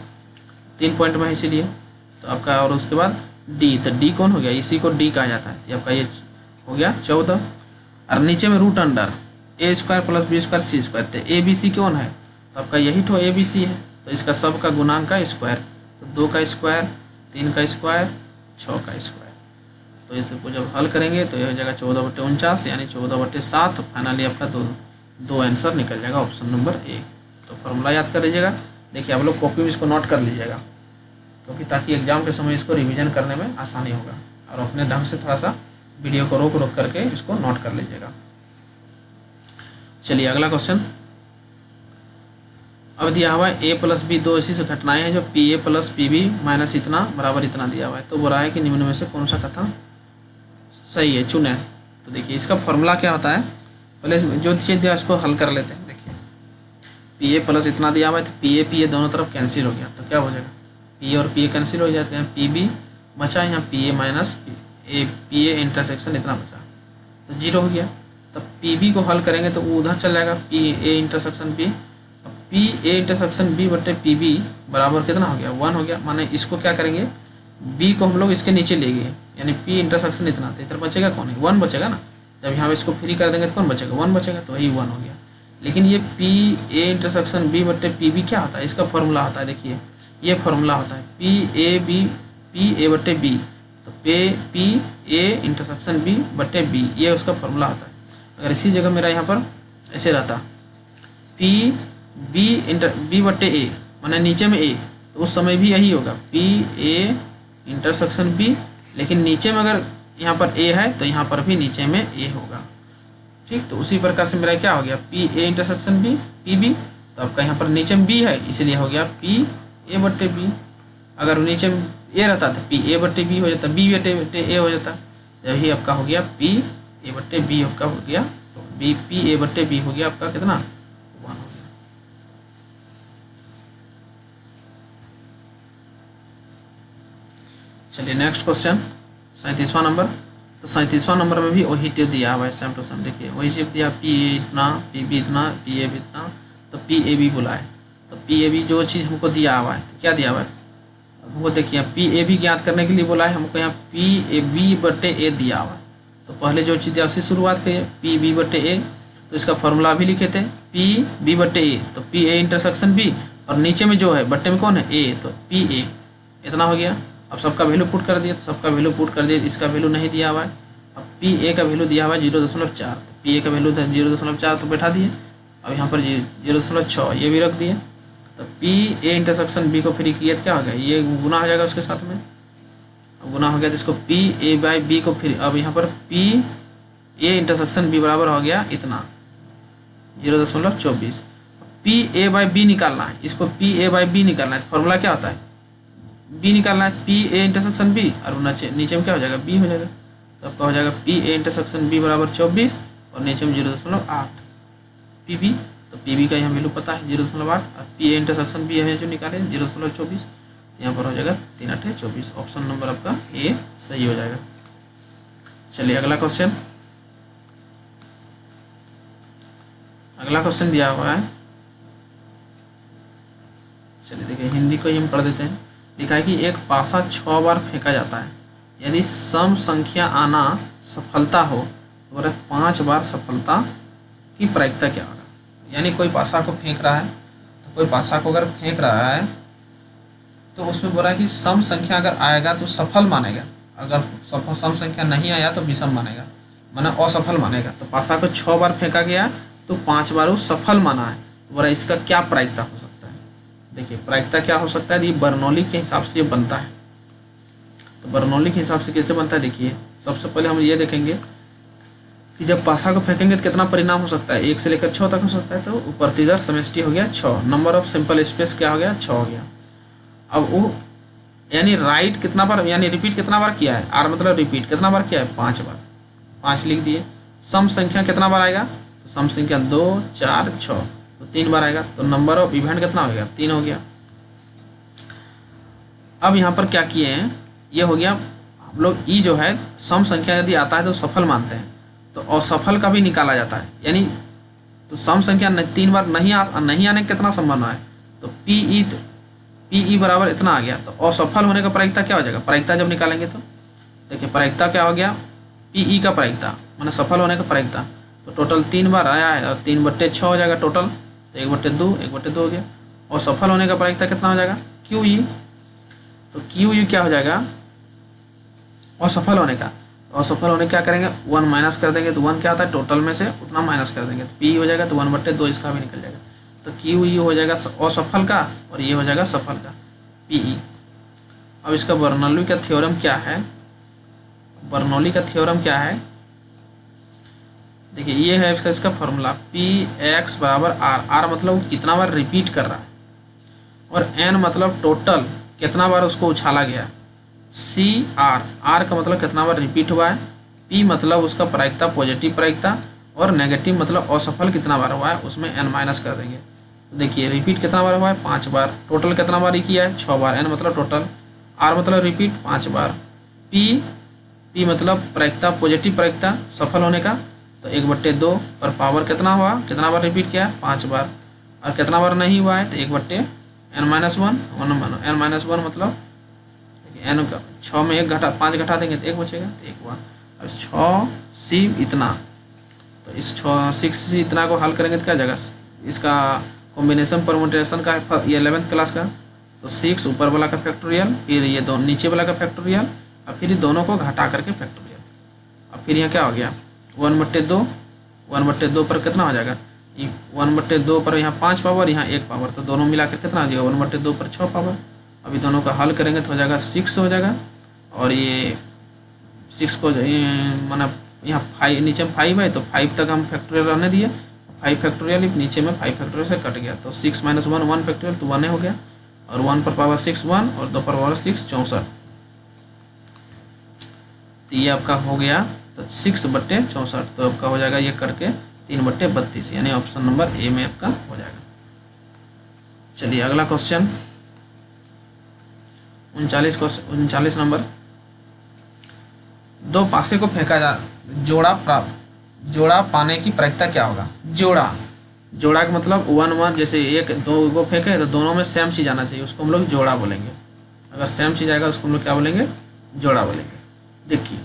3 पॉइंट में इसीलिए। तो आपका और उसके बाद d, तो d कौन हो गया, इसी को d कहा जाता है। तो आपका ये हो गया 14 और नीचे में root under a² + b² c²। तो a b c कौन है, तो आपका यही तो a b c है। तो इसका सब का गुणांक का स्क्वायर, तो 2 का स्क्वायर 3 का स्क्वायर 6 का स्क्वायर। तो इसको जब हल करेंगे तो यह हो जाएगा 14/49 यानी 14/7। फाइनली आपका दो आंसर निकल जाएगा ऑप्शन नंबर ए। तो फॉर्मूला याद कर लीजिएगा। देखिए आप लोग कॉपी में इसको नोट कर लीजिएगा क्योंकि ताकि एग्जाम के समय इसको रिवीजन करने में आसानी होगा और अपने ढंग से थोड़ा सा वीडियो को रोक रोक करके इसको नोट कर लीजिएगा। चलिए अगला क्वेश्चन। अब दिया हुआ है a + b 2 ऐसी से घटनाएं हैं जो pa + pb - इतना बराबर इतना दिया हुआ है। तो बोला है कि निम्न में से कौन सा कथन सही है चुने। तो देखिए इसका फॉर्मूला क्या होता है, पहले जो चीज़ दिया उसको हल कर लेते हैं। देखिए pa + इतना दिया हुआ है तो pa दोनों तरफ कैंसिल हो गया तो क्या हो जाएगा p और pa कैंसिल हो जाते हैं, pb बचा यहाँ pa - pa इंटरसेक्शन इतना बचा तो 0 हो गया। तब pb को हल करेंगे तो वो उधर चल जाएगा pa इंटरसेक्शन b। अब pa इंटरसेक्शन b बटे pb बराबर कितना हो गया 1 हो गया। माने इसको क्या करेंगे b को हम लोग इसके नीचे ले गए यानी p इंटरसेक्शन इतना, तो इधर बचेगा कौन है 1 बचेगा ना। जब यहाँ इसको फ्री कर देंगे तो कौन बचेगा 1 बचेगा तो वही 1 हो गया। लेकिन ये pa इंटरसेक्शन b बटे pb क्या होता है, इसका फॉर्मूला होता है। देखिए ये फॉर्मूला होता है pa बटे b, तो pa इंटरसेक्शन b बटे b ये उसका फॉर्मूला होता है। अगर इसी जगह मेरा यहाँ पर ऐसे रहता b बटे a माने नीचे में a, तो उस समय भी यही होगा pa इंटरसेक्शन b, लेकिन नीचे में अगर यहाँ पर a है तो यहाँ पर भी नीचे में a होगा। ठीक, तो उसी प्रकार से मेरा क्या हो गया pa इंटरसेक्शन b pb, तो आपका यहाँ पर नीचे में b है इसलिए हो गया pa बटे b। अगर नीचे में a रहता तो pa बटे b हो जाता, b बटे a हो जाता। यही आपका हो गया pa बटे b आपका हो गया। तो pa बटे b हो गया आपका कितना 1 हो गया। चलिए नेक्स्ट क्वेश्चन 37वां नंबर। तो 37वां नंबर में भी वही टिप दिया हुआ है, सेम टू सेम। देखिए वही टिप दिया, पी ए इतना, पी बी इतना, पी ए बी इतना, तो पी ए बी बोला है। तो पी ए बी जो चीज़ हमको दिया हुआ है, तो क्या दिया हुआ है हमको, देखिए पी ए बी ज्ञात करने के लिए बोला है हमको, यहाँ पी ए बी बटे ए दिया हुआ है। तो पहले जो चीज़ दिया उससे शुरुआत करिए, पी बी बटे ए। तो इसका फॉर्मूला भी लिखे थे, पी बी बटे ए, तो पी ए इंटरसेक्शन बी, और नीचे में जो है बट्टे में कौन है ए, तो पी ए इतना हो गया। अब सबका वैल्यू पुट कर दिया, तो सबका वैल्यू पुट कर दिया, इसका वैल्यू नहीं दिया हुआ है। अब पी ए का वैल्यू दिया हुआ है 0.4, तो पी ए का वैल्यू था 0.4 तो बैठा दिए। अब यहाँ पर 0.6 ये भी रख दिए। तो पी ए इंटरसेक्शन बी को फिर किया तो क्या हो गया, ये गुना हो जाएगा उसके साथ में। अब गुना हो गया तो इसको पी ए बाई बी को फिर, अब यहाँ पर पी ए इंटरसेक्शन बी बराबर हो गया इतना 0.24। पी ए बाई बी निकालना है, इसको पी ए बाई बी निकालना है। फॉर्मूला क्या होता है, बी निकालना है, पी ए इंटरसेक्शन बी, और नीचे में क्या हो जाएगा बी हो जाएगा। तो आपका हो जाएगा पी ए इंटरसेक्शन बी बराबर 24 और नीचे में 0.8 पी बी। तो पी बी का यहाँ वैल्यू पता है 0.8, और पी ए इंटरसेक्शन बी है जो निकाले 0.24। तो यहाँ पर हो जाएगा 3 8 24। ऑप्शन नंबर आपका ए सही हो जाएगा। चलिए अगला क्वेश्चन, अगला क्वेश्चन दिया हुआ है। चलिए देखिए हिंदी को ही हम पढ़ देते हैं। लिखा है कि एक पासा 6 बार फेंका जाता है, यदि सम संख्या आना सफलता हो तो बोले 5 बार सफलता की प्रायिकता क्या होगा। यानी कोई पासा को फेंक रहा है, तो कोई पासा को अगर फेंक रहा है तो उसमें बोला है कि सम संख्या अगर आएगा तो सफल मानेगा, अगर सम संख्या नहीं आया तो विषम मानेगा, माना असफल मानेगा। तो पासा को 6 बार फेंका गया तो 5 बार वो सफल माना है। तो बोला इसका क्या प्रायिकता हो सकता है। देखिए प्रायिकता क्या हो सकता है, ये बर्नौली के हिसाब से ये बनता है। तो बर्नौली के हिसाब से कैसे बनता है, देखिए सबसे पहले हम ये देखेंगे कि जब पासा को फेंकेंगे तो कितना परिणाम हो सकता है, 1 से लेकर 6 तक हो सकता है। तो प्रतिदर समष्टि हो गया 6, नंबर ऑफ सिंपल स्पेस क्या हो गया 6 हो गया। अब वो यानी राइट कितना बार, यानी रिपीट कितना बार किया है, आर मतलब रिपीट कितना बार किया है 5 बार, 5 लिख दिए। सम संख्या कितना बार आएगा, तो सम संख्या 2 4 6, तो 3 बार आएगा। तो नंबर ऑफ इवेंट कितना हो गया 3 हो गया। अब यहाँ पर क्या किए हैं, ये हो गया हम लोग ई जो है सम संख्या यदि आता है तो सफल मानते हैं, तो असफल का भी निकाला जाता है। यानी तो सम संख्या 3 बार नहीं आने का कितना संभावना है, तो पी ई बराबर इतना आ गया। तो असफल होने का प्रायिकता क्या हो जाएगा, प्रायिकता जब निकालेंगे तो देखिए प्रायिकता क्या हो गया, पी ई का प्रायिकता माना सफल होने का प्रायिकता। तो टोटल 3 बार आया है और 3/6 हो जाएगा टोटल, तो 1/2 1/2 हो गया। और सफल होने का प्रायिकता कितना हो जाएगा क्यू ई, तो क्यू यू क्या हो जाएगा असफल होने का। तो असफल होने क्या करेंगे 1 माइनस कर देंगे, तो 1 क्या आता है टोटल में से उतना माइनस कर देंगे, तो पी हो जाएगा। तो 1/2 इसका भी निकल जाएगा। तो क्यू ई हो जाएगा असफल का और ये हो जाएगा सफल का पी ई। अब इसका बर्नौली का थ्योरम क्या है, बर्नौली का थ्योरम क्या है, देखिए ये है इसका फॉर्मूला पी एक्स बराबर आर। आर मतलब कितना बार रिपीट कर रहा है, और एन मतलब टोटल कितना बार उसको उछाला गया, सी आर, आर का मतलब कितना बार रिपीट हुआ है, पी मतलब उसका प्रायिकता पॉजिटिव प्रायिकता, और नेगेटिव मतलब असफल कितना बार हुआ है, उसमें एन माइनस कर देंगे। तो देखिए रिपीट कितना बार हुआ है 5 बार, टोटल कितना बार ही किया है 6 बार, एन मतलब टोटल, आर मतलब रिपीट 5 बार, पी मतलब प्रायिकता पॉजिटिव प्रायिकता सफल होने का, तो 1/2 पर पावर कितना हुआ, कितना बार रिपीट किया 5 बार, और कितना बार नहीं हुआ है तो 1/n-1 n-1 मतलब एन का 6 में 1 घटा 5 घटा देंगे तो 1 बचेगा, तो 1 हुआ। अब 6 सी इतना, तो इस 6 सी इतना को हल करेंगे तो क्या जाएगा, इसका कॉम्बिनेशन परमुटेशन का है ये 11th क्लास का, तो 6 ऊपर वाला का फैक्टोरियल, फिर ये दोनों नीचे वाला का फैक्टोरियल, और फिर दोनों को घटा करके फैक्टोरियल। अब फिर यहाँ क्या हो गया 1/2 पर कितना हो जाएगा, 1/2 पर यहाँ 5 पावर, यहाँ 1 पावर, तो दोनों मिलाकर कितना हो जाएगा 1/2 पर 6 पावर। अभी दोनों का हल करेंगे तो हो जाएगा 6 हो जाएगा, और ये 6 को माना यहाँ 5 नीचे में 5 है तो 5 तक हम फैक्टोरियल रहने दिए, 5 फैक्टोरियल नीचे में 5 फैक्टोरियल से कट गया, तो 6 - 1 1 फैक्टोरियल तो 1 हो गया, और 1 पर पावर 6 1 और 2 पर पावर 6 64, तो ये आपका हो गया तो 6/64, तो आपका हो जाएगा ये करके 3/32, यानी ऑप्शन नंबर ए में आपका हो जाएगा। चलिए अगला क्वेश्चन 39 नंबर। दो पासे को फेंका जा, जोड़ा पाने की प्रायिकता क्या होगा? जोड़ा का मतलब 1 1, जैसे एक दो को फेंके तो दोनों में सेम चीज़ आना चाहिए, उसको हम लोग जोड़ा बोलेंगे। अगर सेम चीज़ आएगा उसको हम लोग क्या बोलेंगे? जोड़ा बोलेंगे। देखिए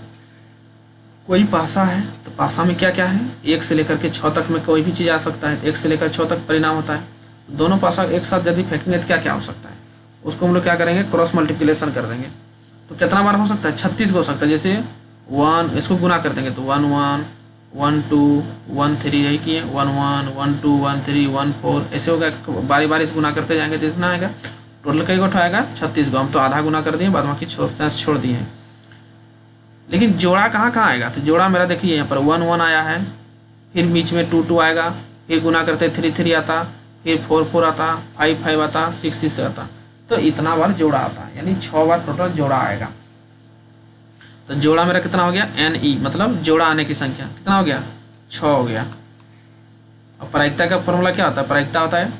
कोई पासा है तो पासा में क्या क्या है? 1 से लेकर के 6 तक में कोई भी चीज़ आ सकता है। 1 से लेकर 6 तक परिणाम होता है। तो दोनों पासा एक साथ यदि फेंकेंगे तो क्या क्या हो सकता है? उसको हम लोग क्या करेंगे? क्रॉस मल्टीप्लिकेशन कर देंगे। तो कितना बार हो सकता है? 36 हो सकता है। जैसे 1, इसको गुना कर देंगे तो 1 1 1 2 1 3, यही किए 1 1 1 2 1 3 1 4, ऐसे हो गया। बारी बारी से गुना करते जाएंगे तो इतना आएगा। टोटल कई गोठा आएगा? 36 गो। हम तो आधा गुना कर दिए, बाद बाकी छोड़ दिए हैं। लेकिन जोड़ा कहाँ कहाँ आएगा? तो जोड़ा मेरा देखिए यहाँ पर 1 1 आया है, फिर बीच में 2 2 आएगा, फिर गुना करते 3 3 आता, फिर 4 4 आता, 5 5 आता, 6 6 आता। तो इतना बार जोड़ा आता है, यानी 6 बार टोटल जोड़ा आएगा। तो जोड़ा मेरा कितना हो गया? NE, मतलब जोड़ा आने की संख्या कितना हो गया? 6 हो गया। अब प्रायिकता का फॉर्मूला क्या होता है? प्रायिकता होता है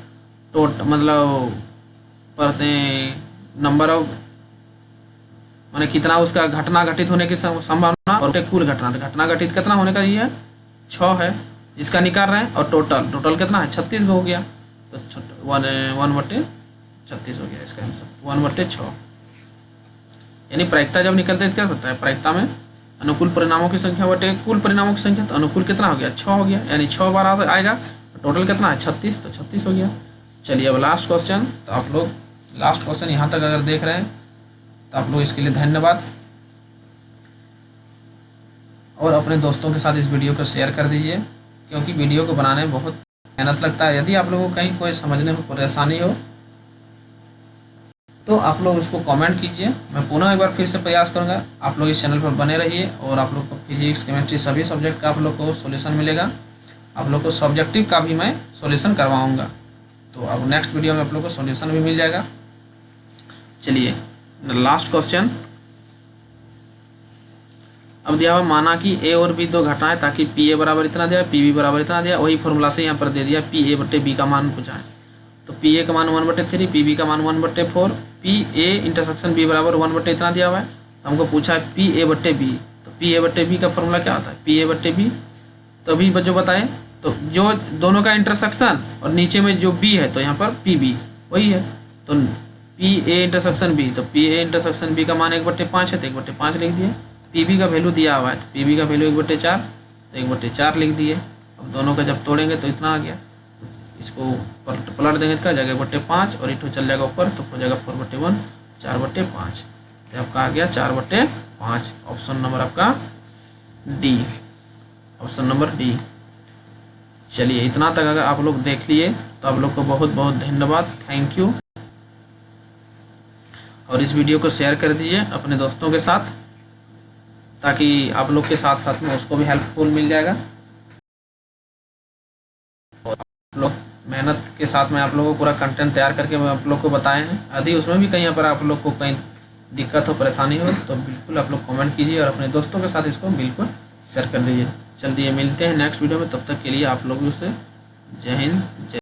मतलब नंबर ऑफ, माने कितना उसका घटना घटित होने की संभावना, और कुल घटना। तो घटना घटित कितना होने का? ये है 6 है, जिसका निकाल रहे हैं। और टोटल कितना है? 36 हो गया। तो 1/36 हो गया इसका आंसर, 1/6। यानी प्रायिकता जब निकलते हैं क्या होता है? प्रायिकता में अनुकूल परिणामों की संख्या बटे कुल परिणामों की संख्या। तो अनुकूल कितना हो गया? 6 हो गया, यानी 6 बार आएगा। तो टोटल कितना है? 36, तो 36 हो गया। चलिए अब लास्ट क्वेश्चन। तो आप लोग लास्ट क्वेश्चन यहाँ तक अगर देख रहे हैं तो आप लोग इसके लिए धन्यवाद, और अपने दोस्तों के साथ इस वीडियो को शेयर कर दीजिए, क्योंकि वीडियो को बनाने में बहुत मेहनत लगता है। यदि आप लोगों को कहीं कोई समझने में परेशानी हो तो आप लोग उसको कमेंट कीजिए। मैं पुनः एक बार फिर से प्रयास करूंगा। आप लोग इस चैनल पर बने रहिए, और आप लोग को फिजिक्स, केमिस्ट्री सभी सब्जेक्ट का आप लोग को सॉल्यूशन मिलेगा। आप लोग को सब्जेक्टिव का भी मैं सॉल्यूशन करवाऊंगा। तो अब नेक्स्ट वीडियो में आप लोग को सॉल्यूशन भी मिल जाएगा। चलिए लास्ट क्वेश्चन। अब दिया हुआ माना कि A और B दो घटनाएं, ताकि PA बराबर इतना दिया, PB बराबर इतना दिया। वही फॉर्मूला से यहाँ पर दे दिया PA/B का मान पूछा है। तो PA का मान 1/3, PB का मान 1/4, PA इंटरसेक्शन B बराबर 1/ इतना दिया हुआ है। हमको पूछा है PA/B। तो PA/B का फॉर्मूला क्या होता है? PA/B। तो अभी जो बताएं, तो जो दोनों का इंटरसेक्शन और नीचे में जो B है, तो यहाँ पर PB वही है। तो PA इंटरसेक्शन B, तो PA इंटरसेक्शन B का मान 1/5 है, तो 1/5 लिख दिए। PB का वैल्यू दिया हुआ है, तो PB का वैल्यू 1/4, तो 1/4 लिख दिए। अब दोनों का जब तोड़ेंगे तो इतना आ गया। तो इसको पलट देंगे तो क्या जाएगा? 1/5, और इटो चल जाएगा ऊपर, तो हो जाएगा 4/1, 4/5। तो आपका आ गया 4/5। ऑप्शन नंबर आपका D, ऑप्शन नंबर D। चलिए इतना तक अगर आप लोग देख लिए तो आप लोग को बहुत बहुत धन्यवाद, थैंक यू। और इस वीडियो को शेयर कर दीजिए अपने दोस्तों के साथ, ताकि आप लोग के साथ साथ में उसको भी हेल्पफुल मिल जाएगा। और आप लोग मेहनत के साथ में आप लोगों को पूरा कंटेंट तैयार करके मैं आप लोग को बताए हैं। यदि उसमें भी कहीं पर आप लोग को कहीं दिक्कत हो, परेशानी हो, तो बिल्कुल आप लोग कमेंट कीजिए, और अपने दोस्तों के साथ इसको बिल्कुल शेयर कर दीजिए। चलिए मिलते हैं नेक्स्ट वीडियो में, तब तक के लिए आप लोगों से जय हिंद, जय